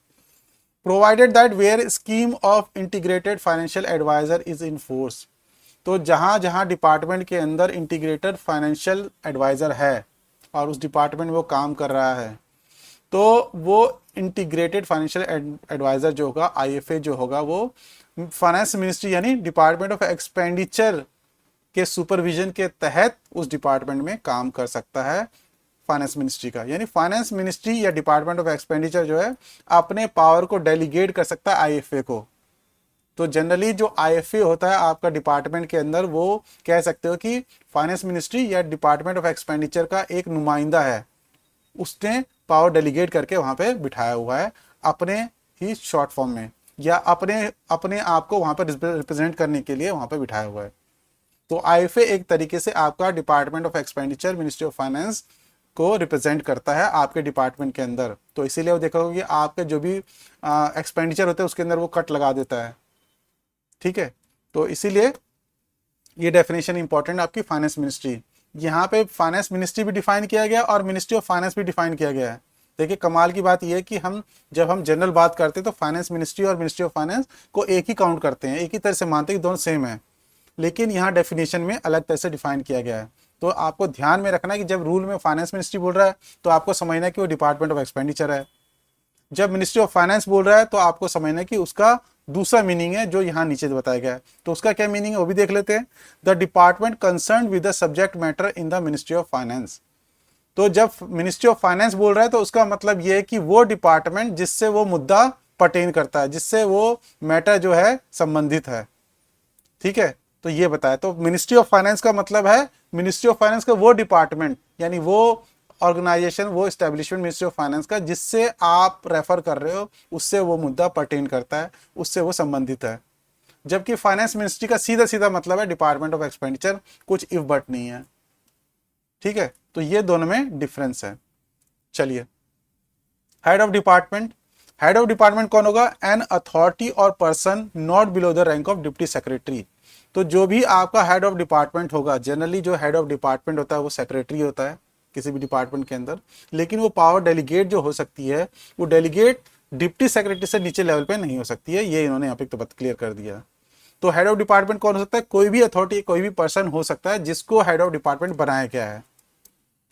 Provided that where scheme of integrated financial adviser is in force. तो जहाँ जहाँ डिपार्टमेंट के अंदर इंटीग्रेटेड फाइनेंशियल एडवाइज़र है और उस डिपार्टमेंट में वो काम कर रहा है, तो वो इंटीग्रेटेड फाइनेंशियल एडवाइज़र जो होगा, आईएफए जो होगा, वो फाइनेंस मिनिस्ट्री यानी डिपार्टमेंट ऑफ एक्सपेंडिचर के सुपरविजन के तहत उस डिपार्टमेंट में काम कर सकता है फाइनेंस मिनिस्ट्री का। यानी फाइनेंस मिनिस्ट्री या डिपार्टमेंट ऑफ एक्सपेंडिचर जो है अपने पावर को डेलीगेट कर सकता है आईएफए को। तो जनरली जो आईएफए होता है आपका डिपार्टमेंट के अंदर, वो कह सकते हो कि फाइनेंस मिनिस्ट्री या डिपार्टमेंट ऑफ एक्सपेंडिचर का एक नुमाइंदा है, उसने पावर डेलीगेट करके वहां पे बिठाया हुआ है अपने ही शॉर्ट फॉर्म में, या अपने आप को वहां पर रिप्रेजेंट करने के लिए वहां पे बिठाया हुआ है। तो आईएफए एक तरीके से आपका department of expenditure, ministry of finance को रिप्रेजेंट करता है आपके डिपार्टमेंट के अंदर। तो इसीलिए वो देखोगे कि आपके जो भी एक्सपेंडिचर होते हैं उसके अंदर वो कट लगा देता है। ठीक है, तो इसीलिए ये डेफिनेशन इंपॉर्टेंट है आपकी फाइनेंस मिनिस्ट्री। यहाँ पे फाइनेंस मिनिस्ट्री भी डिफाइन किया गया और मिनिस्ट्री ऑफ फाइनेंस भी डिफाइन किया गया है। देखिए कमाल की बात यह है कि जब हम जनरल बात करते हैं तो फाइनेंस मिनिस्ट्री और मिनिस्ट्री ऑफ फाइनेंस को एक ही काउंट करते हैं, एक ही तरह से मानते हैं कि दोनों सेम है, लेकिन यहाँ डेफिनेशन में अलग तरह से डिफाइन किया गया है। तो आपको ध्यान में रखना है कि जब रूल में फाइनेंस मिनिस्ट्री बोल रहा है तो आपको समझना है कि वो डिपार्टमेंट ऑफ एक्सपेंडिचर है। जब मिनिस्ट्री ऑफ फाइनेंस बोल रहा है तो आपको समझना है कि उसका दूसरा मीनिंग है जो यहाँ नीचे बताया गया है। तो उसका क्या मीनिंग है वो भी देख लेते हैं। The department concern with the subject matter in the ministry of finance. तो जब मिनिस्ट्री ऑफ फाइनेंस बोल रहा है तो उसका मतलब ये है कि वो डिपार्टमेंट जिससे वो मुद्दा पर्टेन करता है, जिससे वो मैटर जो है संबंधित है। ठीक है, तो ये बताया। तो मिनिस्ट्री ऑफ फाइनेंस का मतलब है मिनिस्ट्री ऑफ फाइनेंस का वो डिपार्टमेंट, यानी वो ऑर्गेनाइजेशन, वो एस्टेब्लिशमेंट मिनिस्ट्री ऑफ फाइनेंस का जिससे आप रेफर कर रहे हो, उससे वो मुद्दा पर्टेन करता है, उससे वो संबंधित है। जबकि फाइनेंस मिनिस्ट्री का सीधा सीधा मतलब है डिपार्टमेंट ऑफ एक्सपेंडिचर, कुछ इफ बट नहीं है। ठीक है, तो ये दोनों में डिफरेंस है। चलिए, head of department. Head of department कौन होगा? एन अथॉरिटी और person not below the rank of deputy secretary. तो जो भी आपका हेड ऑफ डिपार्टमेंट होगा, जनरली जो हेड ऑफ डिपार्टमेंट होता है वो सेक्रेटरी होता है किसी भी डिपार्टमेंट के अंदर, लेकिन वो पावर डेलीगेट जो हो सकती है वो डेलीगेट डिप्टी सेक्रेटरी से नीचे लेवल पे नहीं हो सकती है। ये इन्होंने यहाँ पे तो क्लियर कर दिया। तो हेड ऑफ डिपार्टमेंट कौन हो सकता है? कोई भी अथॉरिटी, कोई भी पर्सन हो सकता है जिसको हेड ऑफ डिपार्टमेंट बनाया गया है।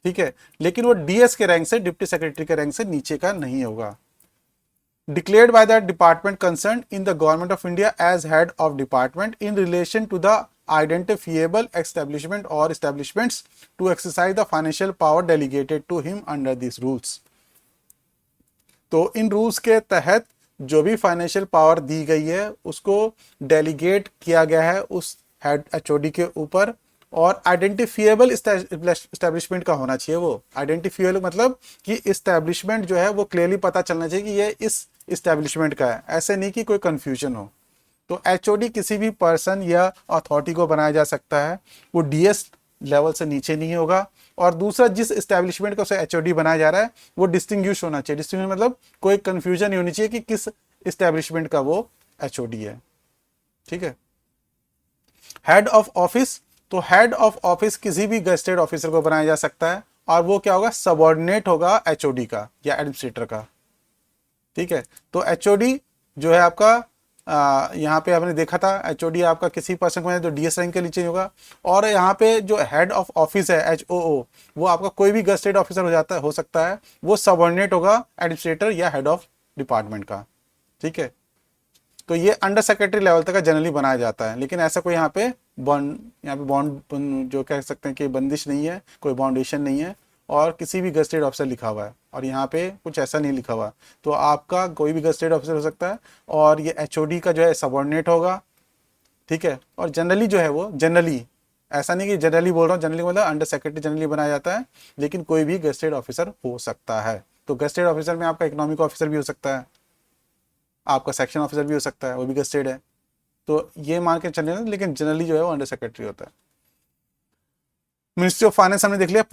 ठीक है, लेकिन वो डीएस के रैंक से, डिप्टी सेक्रेटरी के रैंक से नीचे का नहीं होगा। Declared by the department concerned in the government of India as head of department in relation to the identifiable establishment or establishments to exercise the financial power delegated to him under these rules। तो इन rules के तहत जो भी financial power दी गई है उसको delegate किया गया है उस हेड एचओडी के ऊपर, और आइडेंटिफिएबल इस्टेब्लिशमेंट का होना चाहिए। वो आइडेंटिफिएबल मतलब कि इस्टेब्लिशमेंट जो है वो क्लियरली पता चलना चाहिए कि ये इस इस्टेब्लिशमेंट का है, ऐसे नहीं कि कोई कंफ्यूजन हो। तो एचओडी किसी भी पर्सन या अथॉरिटी को बनाया जा सकता है, वो डीएस लेवल से नीचे नहीं होगा। और दूसरा, जिस इस्टेब्लिशमेंट का उसे एचओडी बनाया जा रहा है वो डिस्टिंग्विश होना चाहिए। डिस्टिंग्विश मतलब कोई कंफ्यूजन नहीं होनी चाहिए कि किस इस्टेब्लिशमेंट का वो एचओडी है। ठीक है, हेड ऑफ ऑफिस। तो हेड ऑफ ऑफिस किसी भी गेस्टेड ऑफिसर को बनाया जा सकता है, और वो क्या होगा? सबऑर्डिनेट होगा एचओडी का या एडमिनिस्ट्रेटर का। ठीक है, तो एचओडी जो है आपका यहाँ पे आपने देखा था, एचओडी आपका किसी पर्सन को जो डीएस रैंक के नीचे होगा। और यहाँ पे जो हेड ऑफ ऑफिस है एचओओ, वो आपका कोई भी गेस्टेड ऑफिसर हो सकता है, वो सबऑर्डिनेट होगा एडमिनिस्ट्रेटर या हेड ऑफ डिपार्टमेंट का। ठीक है, तो ये अंडर सेक्रेटरी लेवल तक का जनरली बनाया जाता है, लेकिन ऐसा कोई यहाँ पे बॉन्ड जो कह सकते हैं कि बंदिश नहीं है, कोई बाउंडेशन नहीं है, और किसी भी गस्टेड ऑफिसर लिखा हुआ है, और यहाँ पे कुछ ऐसा नहीं लिखा हुआ। तो आपका कोई भी गस्टेड ऑफिसर हो सकता है, और ये एचओडी का जो है सबऑर्डिनेट होगा। ठीक है, और जनरली जो है वो, जनरली ऐसा नहीं कि जनरली बोल रहा हूँ, जनरली मतलब अंडर सेक्रेटरी जनरली बनाया जाता है, लेकिन कोई भी गस्टेड ऑफिसर हो सकता है। तो गस्टेड ऑफिसर में आपका इकोनॉमिक ऑफिसर भी हो सकता है, आपका सेक्शन ऑफिसर भी हो सकता है, वो भी गस्टेड है। तो ये मान के चलने, लेकिन जनरली जो है वो अंडर सेक्रेटरी होता है। मिनिस्ट्री ऑफ फाइनेंस हमने देख लिया।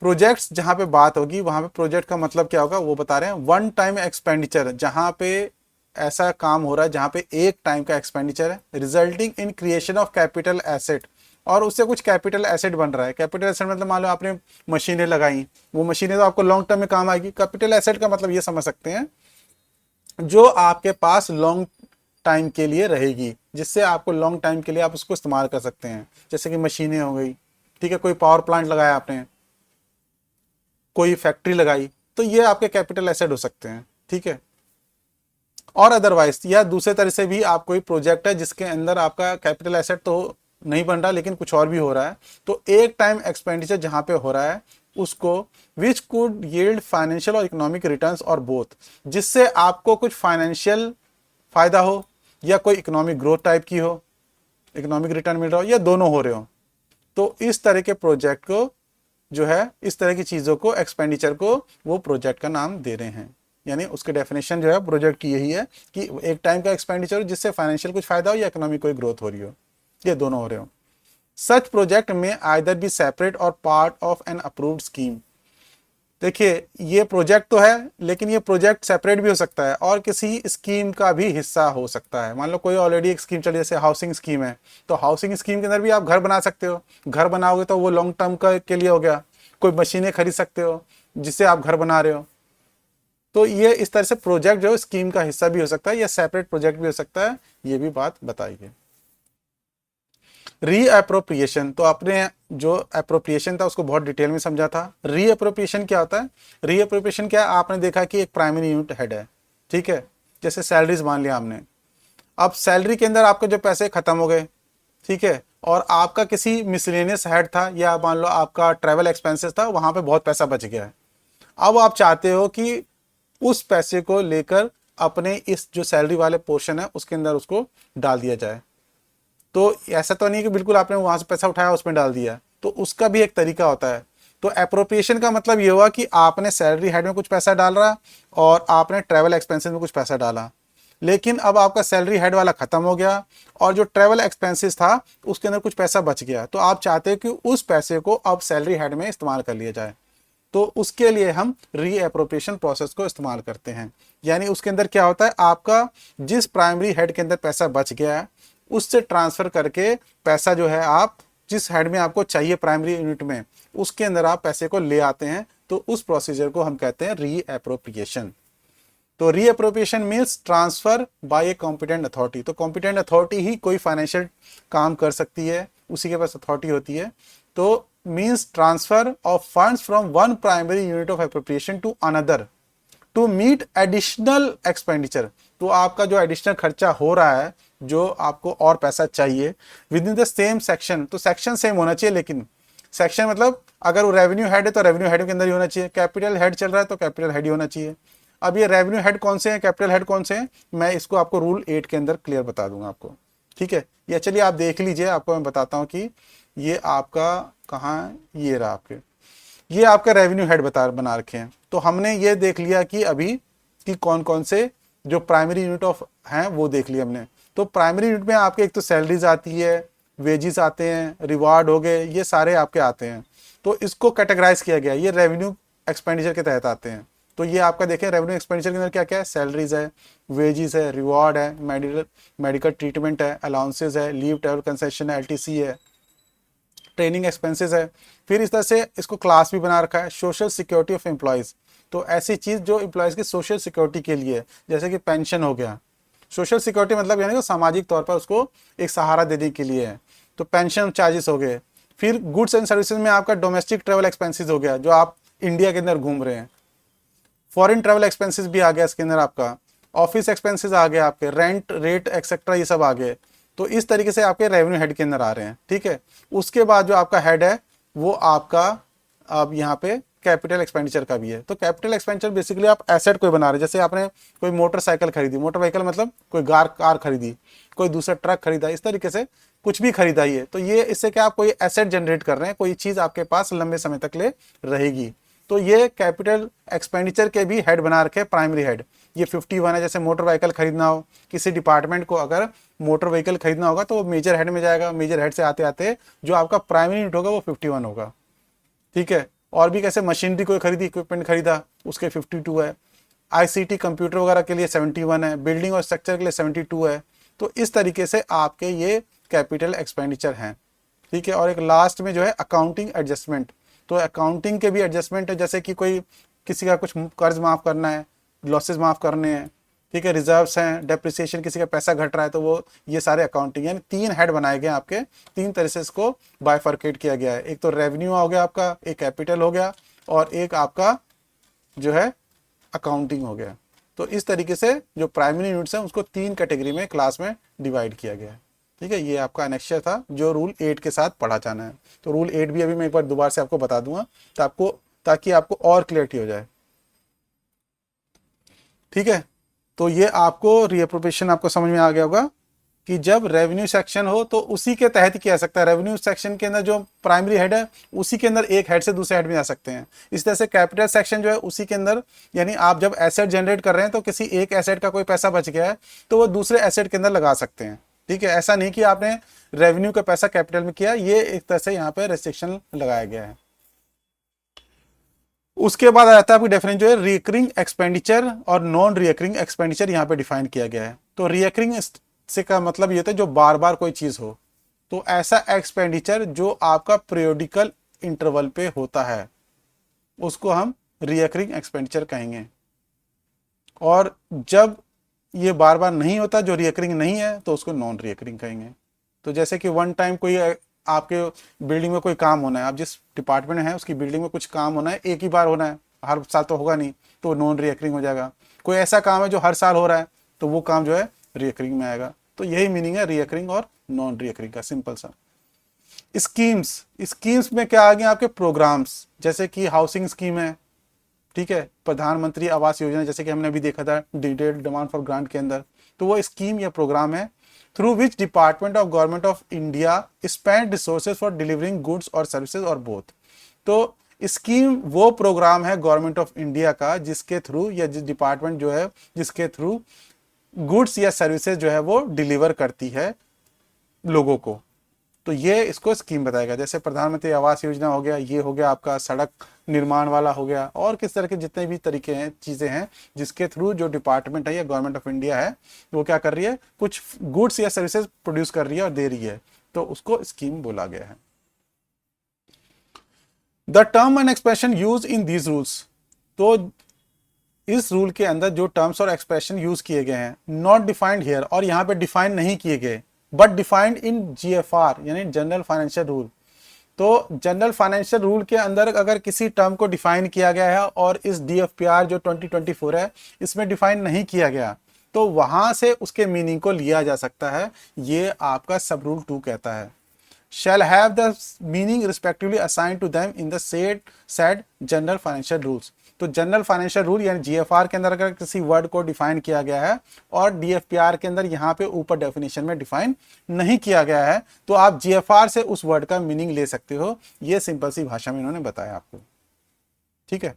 प्रोजेक्ट्स जहां पे बात होगी वहां पे प्रोजेक्ट का मतलब क्या होगा वो बता रहे हैं। वन टाइम एक्सपेंडिचर, जहां पे ऐसा काम हो रहा है जहां पे एक टाइम का एक्सपेंडिचर है, resulting in creation of capital asset, और उससे कुछ कैपिटल एसेट बन रहा है। कैपिटल एसेट मतलब मान लो आपने मशीनें लगाई, वो मशीनें तो आपको लॉन्ग टर्म में काम आएगी। कैपिटल एसेट का मतलब ये समझ सकते हैं जो आपके पास लॉन्ग टाइम के लिए रहेगी, जिससे आपको लॉन्ग टाइम के लिए आप उसको इस्तेमाल कर सकते हैं। जैसे कि मशीनें हो गई, ठीक है, कोई पावर प्लांट लगाया आपने, कोई फैक्ट्री लगाई, तो ये आपके कैपिटल एसेट हो सकते हैं, ठीक है। और अदरवाइज या दूसरे तरह से भी आप कोई प्रोजेक्ट है जिसके अंदर आपका कैपिटल एसेट तो नहीं बन रहा लेकिन कुछ और भी हो रहा है, तो एक टाइम एक्सपेंडिचर जहां पे हो रहा है उसको विच कुड यील्ड फाइनेंशियल और इकोनॉमिक रिटर्न्स और बोथ, जिससे आपको कुछ फाइनेंशियल फायदा हो या कोई इकोनॉमिक ग्रोथ टाइप की हो, इकोनॉमिक रिटर्न मिल रहा हो या दोनों हो रहे हो। तो इस तरह के प्रोजेक्ट को जो है, इस तरह की चीज़ों को, एक्सपेंडिचर को वो प्रोजेक्ट का नाम दे रहे हैं। यानी उसके डेफिनेशन जो है प्रोजेक्ट की यही है कि एक टाइम का एक्सपेंडिचर जिससे फाइनेंशियल कुछ फायदा हो या इकोनॉमिक कोई ग्रोथ हो रही हो, ये दोनों हो रहे हो। सच प्रोजेक्ट में आइदर बी सेपरेट और part of an approved scheme. देखिए ये प्रोजेक्ट तो है लेकिन ये प्रोजेक्ट सेपरेट भी हो सकता है और किसी स्कीम का भी हिस्सा हो सकता है। मान लो कोई ऑलरेडी एक स्कीम चली, जैसे हाउसिंग स्कीम है, तो हाउसिंग स्कीम के अंदर भी आप घर बना सकते हो। घर बनाओगे तो वो लॉन्ग टर्म का के लिए हो गया। कोई मशीनें खरीद सकते हो जिससे आप घर बना रहे हो। तो ये इस तरह से प्रोजेक्ट जो स्कीम का हिस्सा भी हो सकता है या सेपरेट प्रोजेक्ट भी हो सकता है, ये भी बात बताइए। रीअप्रोप्रिएशन, तो आपने जो अप्रोप्रिएशन था उसको बहुत डिटेल में समझा था। रीअप्रोप्रिएशन क्या होता है? रीअप्रोप्रिएशन क्या है? आपने देखा कि एक प्राइमरी यूनिट हेड है, ठीक है, जैसे सैलरीज मान लिया हमने। अब सैलरी के अंदर आपके जो पैसे खत्म हो गए, ठीक है, और आपका किसी मिसलेनियस हेड था या मान लो आपका ट्रैवल एक्सपेंसेस था, वहां पे बहुत पैसा बच गया है। अब आप चाहते हो कि उस पैसे को लेकर अपने इस जो सैलरी वाले पोर्शन है उसके अंदर उसको डाल दिया जाए। तो ऐसा तो नहीं कि बिल्कुल आपने वहां से पैसा उठाया उसमें डाल दिया, तो उसका भी एक तरीका होता है। तो एप्रोप्रिएशन का मतलब ये हुआ कि आपने सैलरी हेड में कुछ पैसा डाल रहा और आपने ट्रैवल एक्सपेंसेस में कुछ पैसा डाला, लेकिन अब आपका सैलरी हेड वाला खत्म हो गया और जो ट्रैवल एक्सपेंसेस था उसके अंदर कुछ पैसा बच गया, तो आप चाहते हो कि उस पैसे को अब सैलरी हेड में इस्तेमाल कर लिया जाए। तो उसके लिए हम रीएप्रोप्रिएशन प्रोसेस को इस्तेमाल करते हैं। यानी उसके अंदर क्या होता है, आपका जिस प्राइमरी हेड के अंदर पैसा बच गया है उससे ट्रांसफर करके पैसा जो है आप जिस हेड में आपको चाहिए प्राइमरी यूनिट में, उसके अंदर आप पैसे को ले आते हैं। तो उस प्रोसीजर को हम कहते हैं रीएप्रोप्रिएशन। तो reappropriation means transfer by a competent authority. तो कॉम्पिटेंट अथॉरिटी ही कोई फाइनेंशियल काम कर सकती है, उसी के पास अथॉरिटी होती है। तो means transfer of funds from one primary unit of appropriation to another to meet additional expenditure. तो आपका जो एडिशनल खर्चा हो रहा है, जो आपको और पैसा चाहिए with in the same section, तो सेक्शन सेम होना चाहिए, लेकिन सेक्शन मतलब अगर वो रेवेन्यू हेड है तो रेवेन्यू हेड के अंदर ही होना चाहिए, कैपिटल हेड चल रहा है तो कैपिटल हेड ही होना चाहिए। अब ये रेवेन्यू हेड कौन से हैं, कैपिटल हेड कौन से हैं, मैं इसको आपको रूल 8 के अंदर क्लियर बता दूंगा आपको, ठीक है। या चलिए आप देख लीजिए, आपको मैं बताता हूँ कि ये आपका कहाँ, ये रहा आपके, ये आपका रेवेन्यू हेड बना रखे हैं। तो हमने ये देख लिया कि अभी कि कौन कौन से जो प्राइमरी यूनिट ऑफ हैं वो देख लिया हमने। तो प्राइमरी यूनिट में आपके एक तो सैलरीज आती है, वेजेस आते हैं, रिवार्ड हो गए, ये सारे आपके आते हैं। तो इसको कैटेगराइज किया गया, ये रेवेन्यू एक्सपेंडिचर के तहत आते हैं। तो ये आपका देखें रेवेन्यू एक्सपेंडिचर के अंदर क्या क्या है, सैलरीज है, वेजेस है, रिवार्ड है, मेडिकल ट्रीटमेंट है, अलाउंसेज है, लीव ट्रैवल कंसेशन है, एलटीसी है, ट्रेनिंग एक्सपेंसेस है। फिर इस तरह से इसको क्लास भी बना रखा है, सोशल सिक्योरिटी ऑफ एम्प्लॉयज़। तो ऐसी चीज़ जो एम्प्लॉयज़ की सोशल सिक्योरिटी के लिए, जैसे कि पेंशन हो गया, सोशल सिक्योरिटी मतलब यानी कि सामाजिक तौर पर उसको एक सहारा देने के लिए है, तो पेंशन चार्जेस हो गए। फिर गुड्स एंड सर्विसेज में आपका डोमेस्टिक ट्रेवल एक्सपेंसेस हो गया, जो आप इंडिया के अंदर घूम रहे हैं, फॉरेन ट्रेवल एक्सपेंसेस भी आ गया इसके अंदर, आपका ऑफिस एक्सपेंसेस आ गए, आपके रेंट रेट एक्सेट्रा ये सब आ गए। तो इस तरीके से आपके रेवेन्यू हेड के अंदर आ रहे हैं, ठीक है। उसके बाद जो आपका हेड है वो आपका अब यहाँ पे कैपिटल एक्सपेंडिचर का भी है। तो कैपिटल एक्सपेंडिचर बेसिकली आप एसेट कोई बना रहे हैं, जैसे आपने कोई मोटरसाइकिल खरीदी, मोटर व्हीकल मतलब कोई कार खरीदी, कोई दूसरा ट्रक खरीदा, इस तरीके से कुछ भी खरीदा ही है। तो ये इससे क्या आप कोई एसेट जनरेट कर रहे हैं, कोई चीज़ आपके पास लंबे समय तक ले रहेगी। तो ये कैपिटल एक्सपेंडिचर के भी हेड बना रखे प्राइमरी हेड। ये 51 है, जैसे मोटर व्हीकल खरीदना हो, किसी डिपार्टमेंट को अगर मोटर व्हीकल खरीदना होगा तो वो मेजर हेड में जाएगा, मेजर हेड से आते आते जो आपका प्राइमरी यूनिट होगा वो 51 होगा, ठीक है। और भी कैसे मशीनरी कोई खरीदी, इक्विपमेंट खरीदा, उसके 52 है, आईसीटी कंप्यूटर वगैरह के लिए 71 है, बिल्डिंग और स्ट्रक्चर के लिए 72 है। तो इस तरीके से आपके ये कैपिटल एक्सपेंडिचर हैं, ठीक है। और एक लास्ट में जो है अकाउंटिंग एडजस्टमेंट। तो अकाउंटिंग के भी एडजस्टमेंट है, जैसे कि कोई किसी का कुछ कर्ज माफ़ करना है, लॉसेस माफ़ करने हैं, ठीक है, रिजर्व्स हैं, डेप्रिसिएशन, किसी का पैसा घट रहा है तो वो, ये सारे अकाउंटिंग, यानी 3 हेड बनाए गए आपके, 3 तरह से इसको बाइफर्केट किया गया है। एक तो रेवेन्यू हो गया आपका, एक कैपिटल हो गया, और एक आपका जो है अकाउंटिंग हो गया। तो इस तरीके से जो प्राइमरी यूनिट्स हैं उसको 3 कैटेगरी में क्लास में डिवाइड किया गया है। ठीक है, ये आपका एनेक्सचर था जो रूल 8 के साथ पढ़ा जाना है। तो रूल 8 भी अभी मैं एक बार दोबारा से आपको बता दूंगा ताकि आपको और क्लियरिटी हो जाए। ठीक है, तो ये आपको रीअप्रोप्रिएशन आपको समझ में आ गया होगा कि जब रेवेन्यू सेक्शन हो तो उसी के तहत किया जा सकता है। रेवेन्यू सेक्शन के अंदर जो प्राइमरी हेड है उसी के अंदर एक हेड से दूसरे हेड में जा सकते हैं। इस तरह से कैपिटल सेक्शन जो है उसी के अंदर, यानी आप जब एसेट जनरेट कर रहे हैं तो किसी एक एसेट का कोई पैसा बच गया है तो वो दूसरे एसेट के अंदर लगा सकते हैं। ठीक है, ऐसा नहीं कि आपने रेवेन्यू का पैसा कैपिटल में किया, ये एक तरह से यहाँ पे रेस्ट्रिक्शन लगाया गया है। उसके बाद आ जाता है आपकी डेफिनेशन जो है रिकरिंग एक्सपेंडिचर और नॉन रिकरिंग एक्सपेंडिचर, यहाँ पे डिफाइन किया गया है। तो रिकरिंग से का मतलब ये होता है जो बार बार कोई चीज हो, तो ऐसा एक्सपेंडिचर जो आपका पीरियोडिकल इंटरवल पे होता है उसको हम रिकरिंग एक्सपेंडिचर कहेंगे। और जब ये बार बार नहीं होता, जो रिकरिंग नहीं है, तो उसको नॉन रिकरिंग कहेंगे। तो जैसे कि वन टाइम कोई आपके बिल्डिंग में कोई काम होना है, आप जिस डिपार्टमेंट में है उसकी बिल्डिंग में कुछ काम होना है, एक ही बार होना है, हर साल तो होगा नहीं, तो नॉन रिकरिंग हो जाएगा। कोई ऐसा काम है जो हर साल हो रहा है तो वो काम जो है रिकरिंग में आएगा। तो यही मीनिंग है रिकरिंग और नॉन रिकरिंग का, सिंपल सा। स्कीम्स में क्या आ गया आपके प्रोग्राम्स, जैसे कि हाउसिंग स्कीम है, ठीक है, प्रधानमंत्री आवास योजना, जैसे कि हमने अभी देखा था डिटेल्ड डिमांड फॉर ग्रांट के अंदर, तो वो स्कीम या प्रोग्राम है through which department of government of India spend resources for delivering goods और सर्विसेज और बोथ। तो स्कीम वो प्रोग्राम है गवर्नमेंट ऑफ इंडिया का जिसके थ्रू, या जिस डिपार्टमेंट जो है जिसके थ्रू गुड्स या सर्विसेज जो है वो डिलीवर करती है लोगों को, तो ये इसको स्कीम बताएगा। जैसे प्रधानमंत्री आवास योजना हो गया, ये हो गया आपका सड़क निर्माण वाला हो गया, और किस तरह के जितने भी तरीके हैं, चीजें हैं जिसके थ्रू जो डिपार्टमेंट है या गवर्नमेंट ऑफ इंडिया है वो क्या कर रही है, कुछ गुड्स या सर्विसेज प्रोड्यूस कर रही है और दे रही है, तो उसको स्कीम बोला गया है। The term and expression use in these rules, तो इस रूल के अंदर जो टर्म्स और एक्सप्रेशन यूज किए गए हैं, नॉट डिफाइंड हियर, और यहां पे डिफाइन नहीं किए गए, बट डिफाइंड इन जीएफआर यानी जनरल फाइनेंशियल रूल। तो जनरल फाइनेंशियल रूल के अंदर अगर किसी टर्म को डिफाइन किया गया है और इस डीएफपीआर जो 2024 है इसमें डिफाइन नहीं किया गया, तो वहां से उसके मीनिंग को लिया जा सकता है। ये आपका सब रूल 2 कहता है, shall have the meaning respectively assigned to them in the said general financial rules। तो जनरल फाइनेंशियल रूल यानी जीएफआर के अंदर अगर किसी वर्ड को डिफाइन किया गया है और डीएफपीआर के अंदर यहाँ पे ऊपर डेफिनेशन में डिफाइन नहीं किया गया है, तो आप जीएफआर से उस वर्ड का मीनिंग ले सकते हो। ये सिंपल सी भाषा में इन्होंने बताया आपको। ठीक है,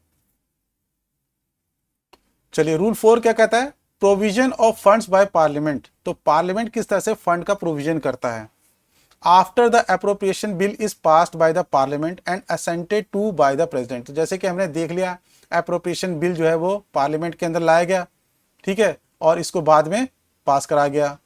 चलिए रूल 4 क्या कहता है, provision of funds by parliament. तो पार्लियामेंट किस तरह से फंड का प्रोविजन करता है। After the appropriation bill is passed by the parliament and assented to by the president. तो जैसे कि हमने देख लिया अप्रोप्रिएशन बिल जो है वो पार्लियामेंट के अंदर लाया गया, ठीक है, और इसको बाद में पास करा गया।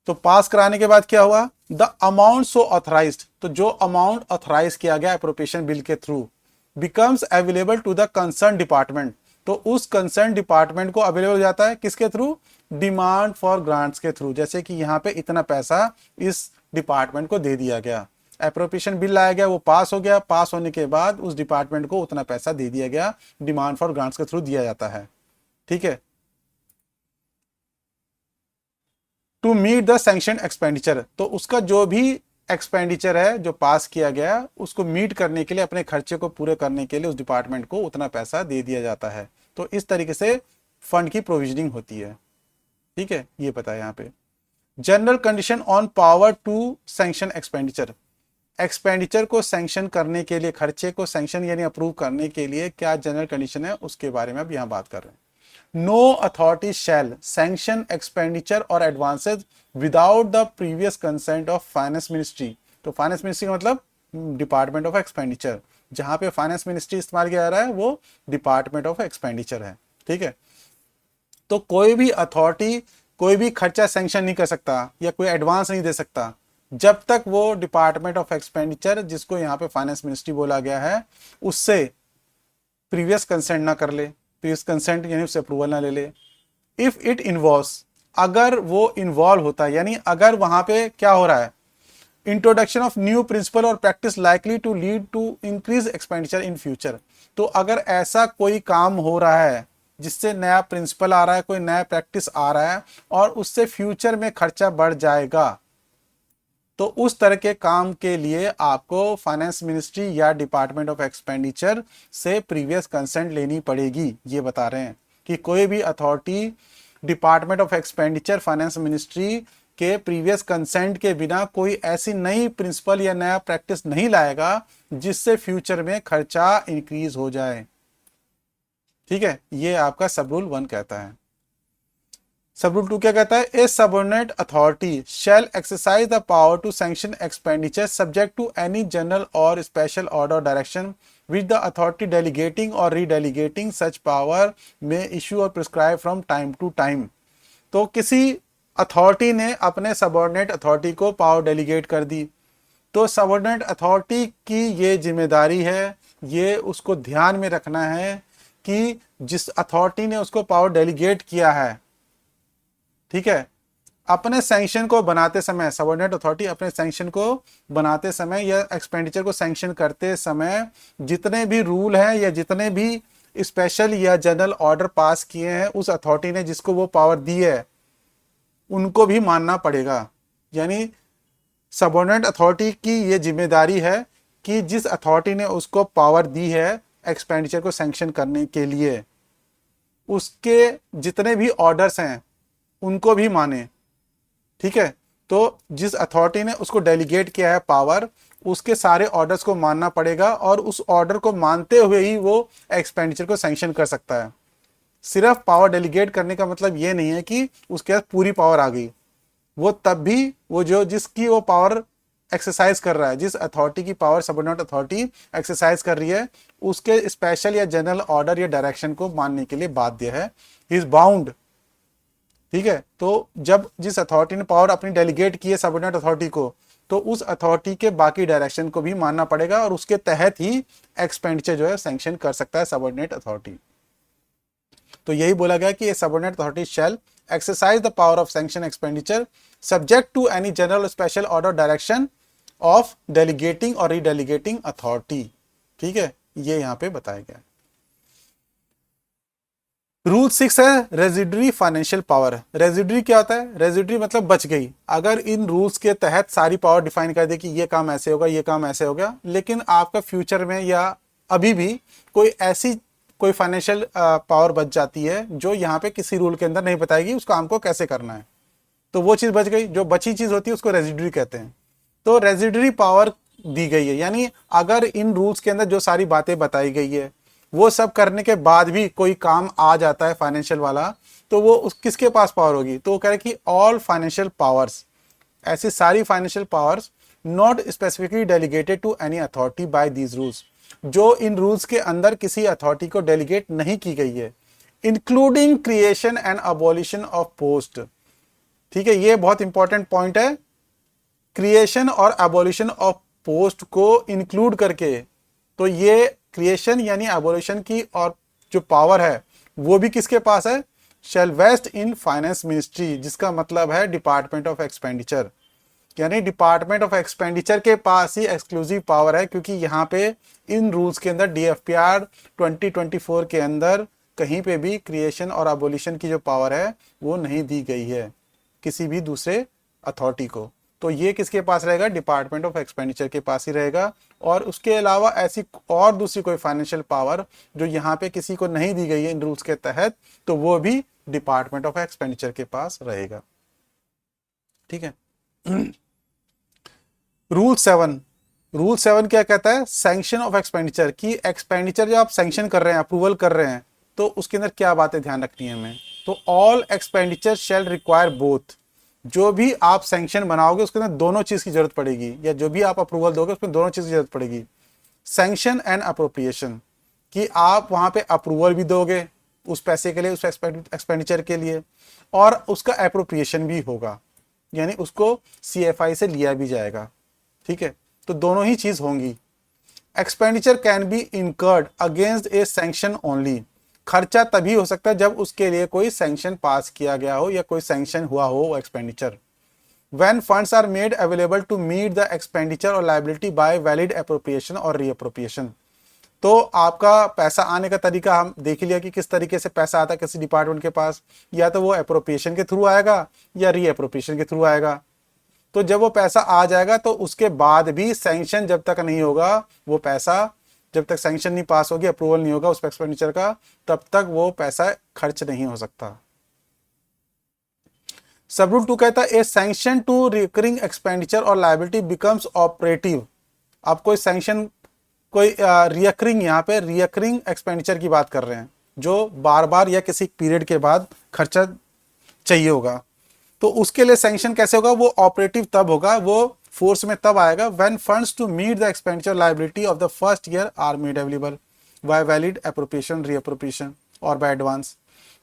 तो पास कराने के बाद क्या हुआ, द अमाउंट सो ऑथराइज्ड, तो जो अमाउंट ऑथराइज किया गया अप्रोप्रिएशन बिल के through becomes available to the concern department, तो उस कंसर्न डिपार्टमेंट को अवेलेबल हो जाता है किसके थ्रू, डिमांड फॉर ग्रांट्स के थ्रू। जैसे कि यहाँ पे इतना पैसा इस डिपार्टमेंट को दे दिया गया, एप्रोप्रिएशन बिल लाया गया, वो पास हो गया, पास होने के बाद उस डिपार्टमेंट को उतना पैसा दे दिया गया, डिमांड फॉर ग्रांट्स के थ्रू दिया जाता है। ठीक है, to meet the sanction expenditure, तो उसका जो भी एक्सपेंडिचर है जो पास किया गया उसको मीट करने के लिए, अपने खर्चे को पूरे करने के लिए उस डिपार्टमेंट को उतना पैसा दे दिया जाता है। तो इस तरीके से फंड की प्रोविजनिंग होती है। ठीक है, ये पता है यहाँ पे। General condition on power to sanction expenditure, expenditure को सैंक्शन करने के लिए, खर्चे को सैंक्शन यानी अप्रूव करने के लिए क्या जनरल कंडीशन है उसके बारे में अब यहाँ बात कर रहे हैं। No authority shall sanction expenditure और advances without the previous consent of finance ministry. तो फाइनेंस मिनिस्ट्री का मतलब डिपार्टमेंट ऑफ एक्सपेंडिचर, जहां पे फाइनेंस मिनिस्ट्री इस्तेमाल किया जा रहा है वो डिपार्टमेंट ऑफ एक्सपेंडिचर है। ठीक है, तो कोई भी अथॉरिटी कोई भी खर्चा सैंक्शन नहीं कर सकता या कोई एडवांस नहीं दे सकता जब तक वो डिपार्टमेंट ऑफ एक्सपेंडिचर, जिसको यहाँ पे फाइनेंस मिनिस्ट्री बोला गया है, उससे प्रीवियस कंसेंट ना कर ले, प्रीवियस कंसेंट यानी उससे अप्रूवल ना ले ले। इफ इट इन्वॉल्व्स, अगर वो इन्वॉल्व होता है, यानी अगर वहां पे क्या हो रहा है, इंट्रोडक्शन ऑफ न्यू प्रिंसिपल और practice likely to lead to increase expenditure in future. तो अगर ऐसा कोई काम हो रहा है जिससे नया प्रिंसिपल आ रहा है, कोई नया प्रैक्टिस आ रहा है और उससे फ्यूचर में खर्चा बढ़ जाएगा, तो उस तरह के काम के लिए आपको फाइनेंस मिनिस्ट्री या डिपार्टमेंट ऑफ एक्सपेंडिचर से प्रीवियस कंसेंट लेनी पड़ेगी। ये बता रहे हैं कि कोई भी authority department of expenditure finance ministry के प्रीवियस कंसेंट के बिना कोई ऐसी नई प्रिंसिपल या नया प्रैक्टिस नहीं लाएगा जिससे फ्यूचर में खर्चा इंक्रीज हो जाए। ठीक है, ये आपका सब रूल 1 कहता है। सब रूल 2 क्या कहता है, a subordinate authority shall exercise the power to sanction expenditure subject to any general और special order direction which the authority delegating और रीडेलीगेटिंग सच पावर में इशू और prescribe from time to time. तो किसी authority ने अपने subordinate authority को power delegate कर दी, तो सबऑर्डिनेट अथॉरिटी की ये जिम्मेदारी है, ये उसको ध्यान में रखना है कि जिस अथॉरिटी ने उसको पावर डेलीगेट किया है, ठीक है, अपने सैंक्शन को बनाते समय, सबऑर्डिनेट अथॉरिटी अपने सैंक्शन को बनाते समय या एक्सपेंडिचर को सैंक्शन करते समय जितने भी रूल हैं या जितने भी स्पेशल या जनरल ऑर्डर पास किए हैं उस अथॉरिटी ने जिसको वो पावर दी है उनको भी मानना पड़ेगा। यानी सबऑर्डिनेट अथॉरिटी की ये जिम्मेदारी है कि जिस अथॉरिटी ने उसको पावर दी है एक्सपेंडिचर को सैंक्शन करने के लिए, उसके जितने भी ऑर्डर्स हैं उनको भी माने। ठीक है, तो जिस अथॉरिटी ने उसको डेलीगेट किया है पावर, उसके सारे ऑर्डर्स को मानना पड़ेगा और उस ऑर्डर को मानते हुए ही वो एक्सपेंडिचर को सैंक्शन कर सकता है। सिर्फ पावर डेलीगेट करने का मतलब ये नहीं है कि उसके पास पूरी पावर आ गई, वो तब भी वो जो जिसकी वो पावर एक्सरसाइज कर रहा है, जिस अथॉरिटी की पावर सबऑर्डिनेट अथॉरिटी एक्सरसाइज कर रही है, उसके स्पेशल या जनरल ऑर्डर या डायरेक्शन को मानने के लिए बाध्य है, ही इज बाउंड। ठीक है, तो जब जिस अथॉरिटी ने पावर अपनी डेलीगेट की है सबऑर्डिनेट अथॉरिटी को, तो उस अथॉरिटी के बाकी डायरेक्शन को भी मानना पड़ेगा और उसके तहत ही एक्सपेंडिचर जो है सैंक्शन कर सकता है सबऑर्डिनेट अथॉरिटी। तो यही बोला गया कि subordinate authority shall exercise the power of sanction expenditure subject to any general special order direction of delegating और रीडेलीगेटिंग अथॉरिटी। ठीक है, ये यहां पे बताया गया। रूल 6 है रेजिडरी फाइनेंशियल पावर। रेजिडरी क्या होता है, रेजिडरी मतलब बच गई। अगर इन रूल्स के तहत सारी पावर डिफाइन कर दे कि ये काम ऐसे होगा, ये काम ऐसे होगा, लेकिन आपका फ्यूचर में या अभी भी कोई फाइनेंशियल पावर बच जाती है जो यहाँ पे किसी रूल के अंदर नहीं बताएगी उस काम को कैसे करना है, तो वो चीज बच गई। जो बची चीज होती है उसको रेजिडरी कहते हैं। तो रेजिडरी पावर दी गई है, यानी अगर इन रूल्स के अंदर जो सारी बातें बताई गई है वो सब करने के बाद भी कोई काम आ जाता है फाइनेंशियल वाला, तो वो किसके पास पावर होगी, तो वो कह रहे कि ऑल फाइनेंशियल पावर्स, ऐसी सारी financial powers not specifically delegated to any authority by these rules, जो इन रूल्स के अंदर किसी अथॉरिटी को डेलीगेट नहीं की गई है, including creation and abolition of post. ठीक है, ये बहुत इंपॉर्टेंट पॉइंट है, क्रिएशन और अबॉलिशन ऑफ पोस्ट को इंक्लूड करके। तो ये क्रिएशन यानी अबॉलिशन की और जो पावर है वो भी किसके पास है, शैल वेस्ट इन फाइनेंस मिनिस्ट्री, जिसका मतलब है डिपार्टमेंट ऑफ एक्सपेंडिचर, यानी डिपार्टमेंट ऑफ एक्सपेंडिचर के पास ही एक्सक्लूसिव पावर है, क्योंकि यहाँ पे इन रूल्स के अंदर DFPR 2024 के अंदर कहीं पे भी क्रिएशन और अबॉलिशन की जो पावर है वो नहीं दी गई है किसी भी दूसरे अथॉरिटी को। तो ये किसके पास रहेगा, डिपार्टमेंट ऑफ एक्सपेंडिचर के पास ही रहेगा। और उसके अलावा ऐसी और दूसरी कोई फाइनेंशियल पावर जो यहाँ पे किसी को नहीं दी गई है इन रूल्स के तहत, तो वो भी डिपार्टमेंट ऑफ एक्सपेंडिचर के पास रहेगा। ठीक है। रूल 7 क्या कहता है, सैंक्शन ऑफ एक्सपेंडिचर की एक्सपेंडिचर जो आप सैंक्शन कर रहे हैं, अप्रूवल कर रहे हैं, तो उसके अंदर क्या बातें ध्यान रखनी है हमें। तो ऑल एक्सपेंडिचर शैल रिक्वायर बोथ, जो भी आप सैंक्शन बनाओगे उसके अंदर दोनों चीज की जरूरत पड़ेगी, या जो भी आप अप्रूवल दोगे उसमें दोनों चीज की जरूरत पड़ेगी, सैंक्शन एंड अप्रोप्रिएशन, कि आप वहां पे अप्रूवल भी दोगे उस पैसे के लिए, उस एक्सपेंडिचर के लिए, और उसका अप्रोप्रिएशन भी होगा, यानी उसको CFI से लिया भी जाएगा। ठीक है, तो दोनों ही चीज होंगी। Expenditure can be incurred against A sanction only, खर्चा तभी हो सकता है जब उसके लिए कोई सैंक्शन पास किया गया हो या कोई सैंक्शन हुआ हो वो expenditure. When funds are made available to meet the expenditure or liability by valid appropriation or reappropriation। तो आपका पैसा आने का तरीका हम देख लिया कि किस तरीके से पैसा आता है किसी डिपार्टमेंट के पास, या तो वो अप्रोप्रिएशन के थ्रू आएगा या रीअप्रोप्रिएशन के थ्रू आएगा। तो जब वो पैसा आ जाएगा तो उसके बाद भी सैंक्शन जब तक नहीं होगा, वो पैसा जब तक सैंक्शन नहीं पास होगी, अप्रूवल नहीं होगा उस एक्सपेंडिचर का, तब तक वो पैसा खर्च नहीं हो सकता। सब रूल 2 कहता है a sanction to recurring expenditure और लायबिलिटी बिकम्स ऑपरेटिव। अब कोई सैंक्शन कोई रिकरिंग, यहाँ पे रिकरिंग एक्सपेंडिचर की बात कर रहे हैं जो बार बार या किसी पीरियड के बाद खर्चा चाहिए होगा, तो उसके लिए सैंक्शन कैसे होगा, वो ऑपरेटिव तब होगा, वो फोर्स में तब आएगा when funds to meet the expenditure liability of the first year are made available by valid appropriation reappropriation और बाय एडवांस।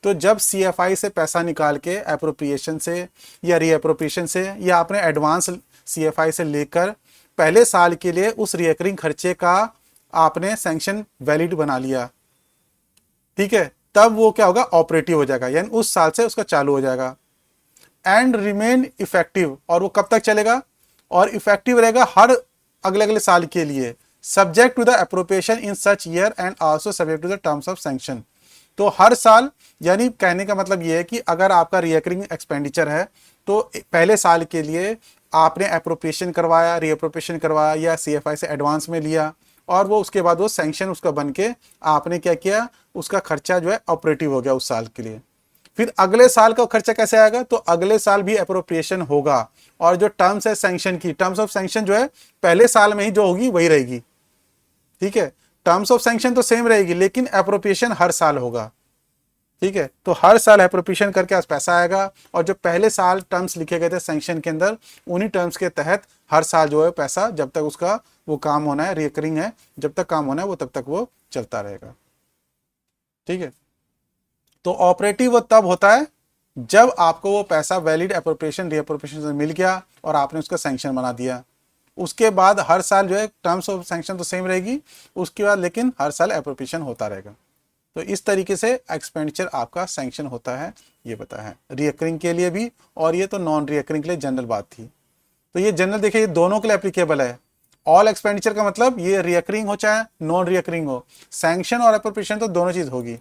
तो जब सीएफआई से पैसा निकाल के अप्रोप्रिएशन से या रीअप्रोप्रिएशन से या आपने एडवांस सीएफआई से लेकर पहले साल के लिए उस रिकरिंग खर्चे का आपने सैंक्शन वैलिड बना लिया, ठीक है, तब वो क्या होगा, ऑपरेटिव हो जाएगा, यानी उस साल से उसका चालू हो जाएगा। एंड रिमेन इफेक्टिव, और वो कब तक चलेगा, और इफेक्टिव रहेगा हर अगले अगले साल के लिए, subject to the appropriation in such year and also subject to the terms of sanction. तो हर साल, यानी कहने का मतलब ये है कि अगर आपका रिकरिंग एक्सपेंडिचर है तो पहले साल के लिए आपने अप्रोप्रिएशन करवाया, रीअप्रोप्रिएशन करवाया या सीएफआई से एडवांस में लिया, और वो उसके बाद वो सैंक्शन उसका बन के आपने क्या किया, उसका खर्चा जो है ऑपरेटिव हो गया उस साल के लिए। फिर अगले साल का खर्चा कैसे आएगा, तो अगले साल भी अप्रोप्रिएशन होगा, और जो टर्म्स है सैंक्शन की, टर्म्स ऑफ सैंक्शन जो है पहले साल में ही जो होगी वही रहेगी, ठीक है, टर्म्स ऑफ सैंक्शन तो सेम रहेगी लेकिन अप्रोप्रिएशन हर साल होगा, ठीक है। तो हर साल अप्रोप्रिएशन करके पैसा आएगा, और जो पहले साल टर्म्स लिखे गए थे सैंक्शन के अंदर, उन्हीं टर्म्स के तहत हर साल जो है पैसा, जब तक उसका वो काम होना है, रिकरिंग है, जब तक काम होना है वो तब तक वो चलता रहेगा, ठीक है। तो ऑपरेटिव वो तब होता है जब आपको वो पैसा वैलिड अप्रोप्रिएशन रीअप्रोप्रिएशन से मिल गया और आपने उसका सैंक्शन बना दिया। उसके बाद हर साल जो है टर्म्स ऑफ सैंक्शन तो सेम रहेगी, उसके बाद लेकिन हर साल अप्रोप्रिएशन होता रहेगा। तो इस तरीके से एक्सपेंडिचर आपका सैंक्शन होता है, ये पता है रिकरिंग के लिए भी, और ये तो नॉन रिकरिंग के लिए जनरल बात थी। तो ये जनरल देखिए ये दोनों के लिए एप्लीकेबल है। ऑल एक्सपेंडिचर का मतलब ये रिकरिंग हो चाहे नॉन रिकरिंग हो, सैंक्शन और अप्रोप्रिएशन तो दोनों चीज होगी,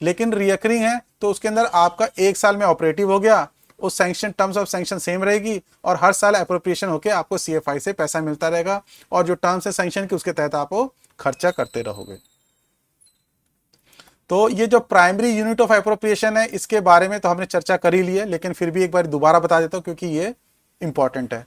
लेकिन रिकरिंग है तो उसके अंदर आपका एक साल में ऑपरेटिव हो गया, उस sanction terms of sanction same रहेगी, और हर साल अप्रोप्रिएशन होके आपको सीएफआई से पैसा मिलता रहेगा, और जो टर्म्स है सैंक्शन के उसके तहत आप वो खर्चा करते रहोगे। तो ये जो प्राइमरी यूनिट ऑफ अप्रोप्रिएशन है इसके बारे में तो हमने चर्चा कर ही ली है, लेकिन फिर भी एक बार दोबारा बता देता हूँ क्योंकि ये इंपॉर्टेंट है,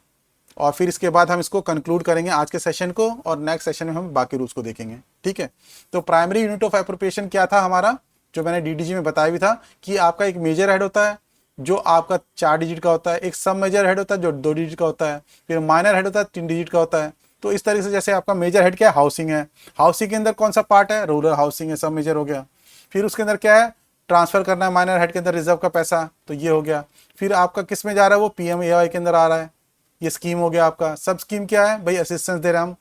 और फिर इसके बाद हम इसको कंक्लूड करेंगे आज के सेशन को, और नेक्स्ट सेशन में हम बाकी रूल्स को देखेंगे, ठीक है। तो प्राइमरी यूनिट ऑफ अप्रोप्रिएशन क्या था हमारा, जो मैंने डीडीजी में बताया भी था कि आपका एक मेजर हेड होता है जो आपका 4 डिजिट का होता है, एक सब मेजर हेड होता है जो 2 डिजिट का होता है, फिर माइनर हेड होता है 3 डिजिट का होता है। तो इस तरीके से जैसे आपका मेजर हेड क्या है, हाउसिंग है, हाउसिंग के अंदर कौन सा पार्ट है, रूरल हाउसिंग है, सब मेजर हो गया। फिर उसके अंदर क्या है, ट्रांसफर करना है माइनर हेड के अंदर रिजर्व का पैसा, तो ये हो गया। फिर आपका किस में जा रहा है, वो पीएमएवाई के अंदर आ रहा है, ये स्कीम हो गया आपका। सब स्कीम क्या है भाई, असिस्टेंस दे रहे हैं हम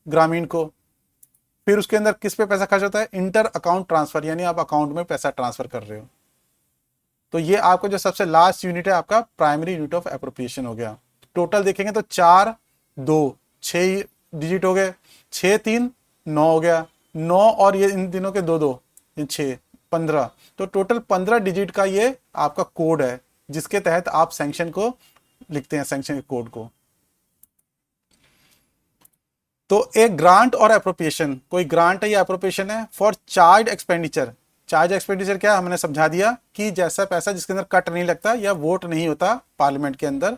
ग्रामीण को। फिर उसके अंदर किस पे पैसा खर्च होता है, इंटर अकाउंट ट्रांसफर, यानी आप अकाउंट में पैसा ट्रांसफर कर रहे हो। तो ये आपको जो सबसे लास्ट यूनिट है आपका प्राइमरी यूनिट ऑफ एप्रोप्रिएशन हो गया। टोटल देखेंगे तो 4 2 6 डिजिट हो गए, 6 3 9 हो गया, 9 और ये इन दिनों के 2 2 6 15, तो टोटल 15 डिजिट का ये आपका कोड है जिसके तहत आप सैंक्शन को लिखते हैं, सैंक्शन के कोड को। तो एक ग्रांट और एप्रोप्रिएशन, कोई ग्रांट है या एप्रोप्रिएशन है for charge expenditure. Charge expenditure क्या, हमने समझा दिया कि जैसा पैसा जिसके अंदर कट नहीं लगता या वोट नहीं होता पार्लियामेंट के अंदर,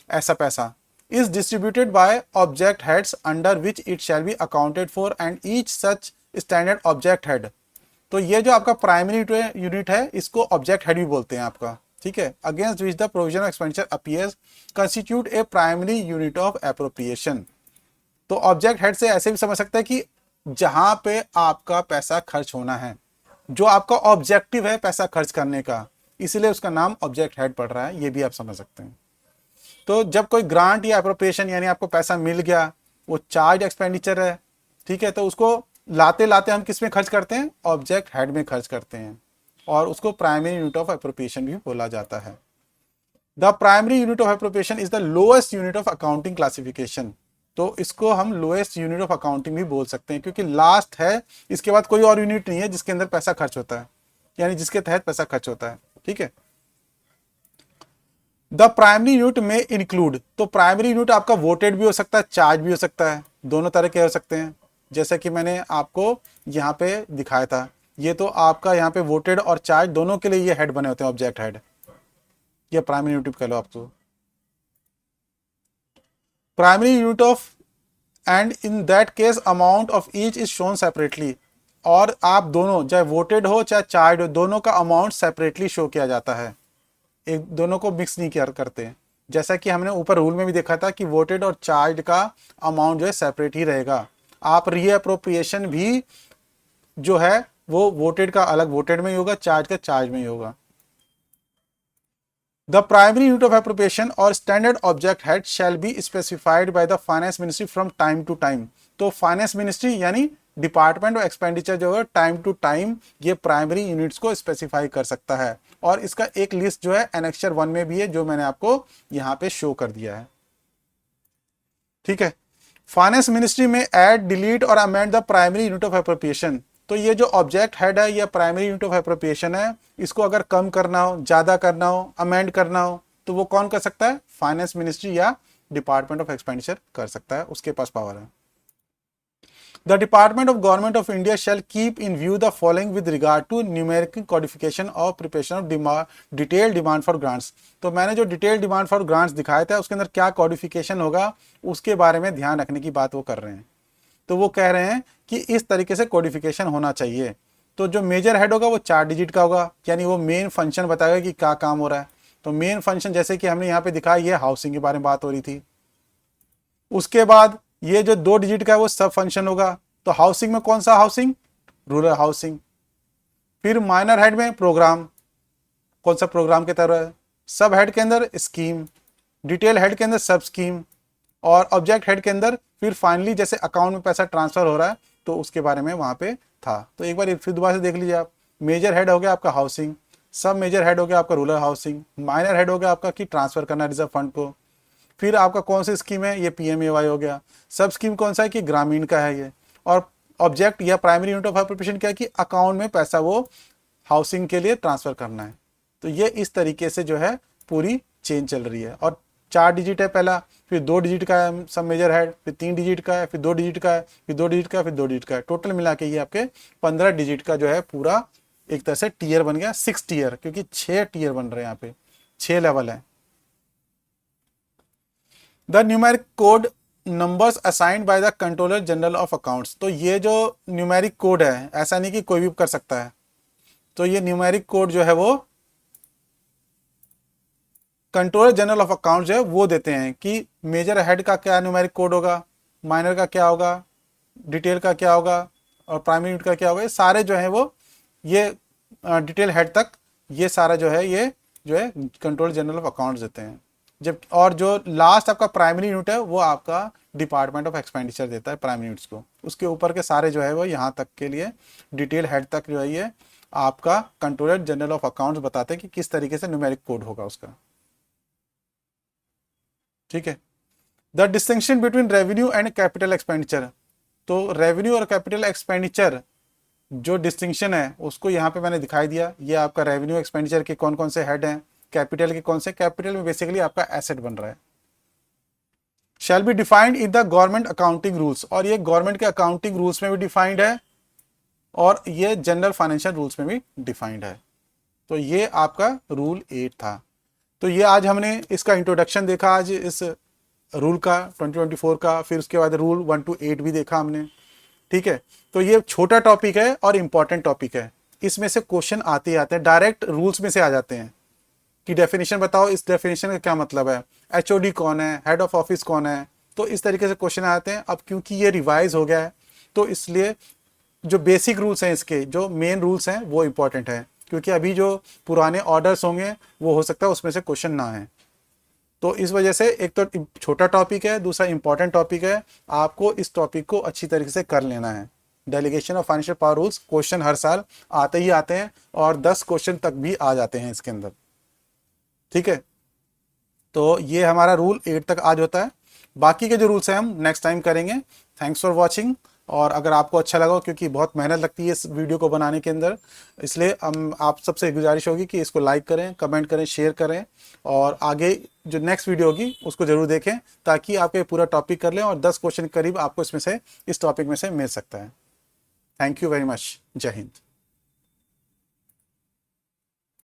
ऐसा पैसा is distributed by object heads under which it shall be accounted for and each such standard object head. तो ये जो आपका प्राइमरी यूनिट है इसको ऑब्जेक्ट हेड भी बोलते हैं आपका, ठीक है। Against which the provision of expenditure appears constitute A primary unit of appropriation. तो ऑब्जेक्ट हेड से ऐसे भी समझ सकते हैं कि जहां पे आपका पैसा खर्च होना है, जो आपका ऑब्जेक्टिव है पैसा खर्च करने का, इसीलिए उसका नाम ऑब्जेक्ट हेड पड़ रहा है, ये भी आप समझ सकते हैं। तो जब कोई ग्रांट या एप्रोप्रिएशन यानी आपको पैसा मिल गया, वो चार्ज एक्सपेंडिचर है, ठीक है, तो उसको लाते लाते हम किस में खर्च करते हैं, ऑब्जेक्ट हेड में खर्च करते हैं, और उसको प्राइमरी यूनिट ऑफ एप्रोप्रिएशन भी बोला जाता है। The primary unit of appropriation is the lowest unit of accounting classification. तो इसको हम लोएस्ट यूनिट ऑफ अकाउंटिंग भी बोल सकते हैं, क्योंकि लास्ट है, इसके बाद कोई और यूनिट नहीं है जिसके अंदर पैसा खर्च होता है, यानी जिसके तहत पैसा खर्च होता है। ठीक है। द प्राइमरी यूनिट में इंक्लूड, तो प्राइमरी यूनिट आपका वोटेड भी हो सकता है, चार्ज भी हो सकता है, दोनों तरह के हो सकते हैं। जैसे कि मैंने आपको यहाँ पे दिखाया था, ये तो आपका यहाँ पे वोटेड और चार्ज दोनों के लिए ये हेड बने होते हैं, ऑब्जेक्ट हेड, ये प्राइमरी यूनिट कह लो आपको। Primary unit of, and in that case amount of each is shown separately, और आप दोनों चाहे वोटेड हो चाहे चार्ज हो, दोनों का अमाउंट सेपरेटली शो किया जाता है, एक दोनों को मिक्स नहीं किया करते। जैसा कि हमने ऊपर रूल में भी देखा था कि वोटेड और चार्ज का अमाउंट जो है सेपरेट ही रहेगा। आप रीअप्रोप्रिएशन भी जो है वो वोटेड का अलग वोटेड में ही होगा, चार्ज का चार्ज में ही होगा। The primary unit of appropriation और standard object head shall be specified by the finance ministry from time to time. तो फाइनेंस मिनिस्ट्री यानी डिपार्टमेंट ऑफ एक्सपेंडिचर जो है टाइम टू टाइम ये प्राइमरी यूनिट्स को स्पेसिफाई कर सकता है, और इसका एक लिस्ट जो है एनेक्चर 1 में भी है, जो मैंने आपको यहाँ पे शो कर दिया है। ठीक है। फाइनेंस मिनिस्ट्री में ऐड, डिलीट और amend the primary unit of appropriation. तो ये जो ऑब्जेक्ट हेड है, ये प्राइमरी यूनिट ऑफ एप्रोप्रिएशन है, इसको अगर कम करना हो, ज्यादा करना हो, अमेंड करना हो, तो वो कौन कर सकता है, फाइनेंस मिनिस्ट्री या डिपार्टमेंट ऑफ एक्सपेंडिचर कर सकता है, उसके पास पावर है। The Department of Government of India shall keep in view the following with regard to numerical codification or preparation of detailed demand for grants। तो मैंने जो डिटेल डिमांड फॉर ग्रांट्स दिखाया था उसके अंदर क्या कॉडिफिकेशन होगा उसके बारे में ध्यान रखने की बात वो कर रहे हैं। तो वो कह रहे हैं कि इस तरीके से कोडिफिकेशन होना चाहिए। तो जो मेजर हेड होगा वो 4 डिजिट का होगा, यानी वो मेन फंक्शन बताएगा कि क्या काम हो रहा है। तो मेन फंक्शन जैसे कि हमने यहाँ पे दिखाया, ये हाउसिंग के बारे में बात हो रही थी। उसके बाद ये जो 2 डिजिट का है वो सब फंक्शन होगा। तो हाउसिंग में कौन सा हाउसिंग, रूरल हाउसिंग। फिर माइनर हेड में प्रोग्राम, कौन सा प्रोग्राम के तरह। सब हेड के अंदर स्कीम, डिटेल हेड के अंदर सब स्कीम, और ऑब्जेक्ट हेड के अंदर फिर फाइनली जैसे अकाउंट में पैसा ट्रांसफर हो रहा है तो उसके बारे में वहां पे था। तो एक बार फिर दोबारा से देख लीजिए आप। मेजर हेड हो गया आपका हाउसिंग, सब मेजर हेड हो गया आपका रूरल हाउसिंग, माइनर हेड हो गया आपका कि ट्रांसफर करना रिजर्व फंड को। फिर आपका कौन सी स्कीम है, ये पीएमएवाई हो गया। सब स्कीम कौन सा है कि ग्रामीण का है ये। और ऑब्जेक्ट या प्राइमरी यूनिट ऑफ एप्रोप्रिएशन क्या है कि अकाउंट में पैसा वो हाउसिंग के लिए ट्रांसफर करना है। तो ये इस तरीके से जो है पूरी चेन चल रही है। और 4 डिजिट है पहला, फिर 2 डिजिट का है सब मेजर हेड, फिर 3 डिजिट का है, फिर 2 डिजिट का है, फिर 2 डिजिट का है, फिर 2 डिजिट का है। टोटल मिला के ये आपके 15 डिजिट का जो है पूरा एक तरह से टीयर बन गया, 6 टीयर, क्योंकि 6 टीयर बन रहे हैं यहाँ पे, 6 लेवल है। The numeric code numbers assigned by the controller general of accounts. तो ये जो न्यूमेरिक कोड है, ऐसा नहीं कि कोई भी कर सकता है। तो ये न्यूमेरिक कोड जो है वो कंट्रोलर जनरल ऑफ अकाउंट जो है वो देते हैं कि मेजर हेड का क्या न्यूमेरिक कोड होगा, माइनर का क्या होगा, डिटेल का क्या होगा, और प्राइमरी यूनिट का क्या होगा। ये सारे जो है वो ये डिटेल हेड तक ये सारा जो है ये जो है कंट्रोलर जनरल ऑफ अकाउंट्स देते हैं। जब और जो लास्ट आपका प्राइमरी यूनिट है वो आपका डिपार्टमेंट ऑफ एक्सपेंडिचर देता है प्राइमरी यूनिट्स को। उसके ऊपर के सारे जो है वो यहाँ तक के लिए डिटेल हेड तक जो है ये आपका कंट्रोलर जनरल ऑफ अकाउंट्स बताते हैं कि किस तरीके से न्यूमेरिक कोड होगा उसका। ठीक है। The distinction between revenue and capital expenditure. तो रेवेन्यू और कैपिटल एक्सपेंडिचर जो डिस्टिंक्शन है उसको यहाँ पे मैंने दिखाई दिया। ये आपका रेवेन्यू एक्सपेंडिचर के कौन कौन से हेड हैं, कैपिटल के कौन से। कैपिटल में बेसिकली आपका एसेट बन रहा है। Shall be defined in the government accounting rules, और ये गवर्नमेंट के अकाउंटिंग रूल्स में भी डिफाइंड है और ये जनरल फाइनेंशियल रूल्स में भी डिफाइंड है। तो ये आपका रूल 8 था। तो ये आज हमने इसका इंट्रोडक्शन देखा आज इस रूल का 2024 का, फिर उसके बाद रूल 1 to 8 भी देखा हमने। ठीक है। तो ये छोटा टॉपिक है और इम्पॉर्टेंट टॉपिक है। इसमें से क्वेश्चन आते ही आते हैं, डायरेक्ट रूल्स में से आ जाते हैं कि डेफिनेशन बताओ, इस डेफिनेशन का क्या मतलब है, एचओडी कौन है, हेड ऑफ ऑफिस कौन है। तो इस तरीके से क्वेश्चन आते हैं। अब क्योंकि ये रिवाइज हो गया है तो इसलिए जो बेसिक रूल्स हैं इसके, जो मेन रूल्स हैं वो इंपॉर्टेंट है, क्योंकि अभी जो पुराने ऑर्डर्स होंगे वो हो सकता है उसमें से क्वेश्चन ना है। तो इस वजह से एक तो छोटा टॉपिक है, दूसरा इंपॉर्टेंट टॉपिक है, आपको इस टॉपिक को अच्छी तरीके से कर लेना है। Delegation of financial power rules question हर साल आते ही आते हैं और 10 क्वेश्चन तक भी आ जाते हैं इसके अंदर। ठीक है, तो ये हमारा रूल 8 तक आज होता है। बाकी के जो रूल्स हैं हम नेक्स्ट टाइम करेंगे। Thanks for watching. और अगर आपको अच्छा लगा, क्योंकि बहुत मेहनत लगती है इस वीडियो को बनाने के अंदर, इसलिए हम आप सबसे गुजारिश होगी कि इसको लाइक करें, कमेंट करें, शेयर करें और आगे जो नेक्स्ट वीडियो होगी उसको ज़रूर देखें, ताकि आप ये पूरा टॉपिक कर लें और 10 क्वेश्चन करीब आपको इसमें से, इस टॉपिक में से मिल सकता है। Thank you very much. जय हिंद।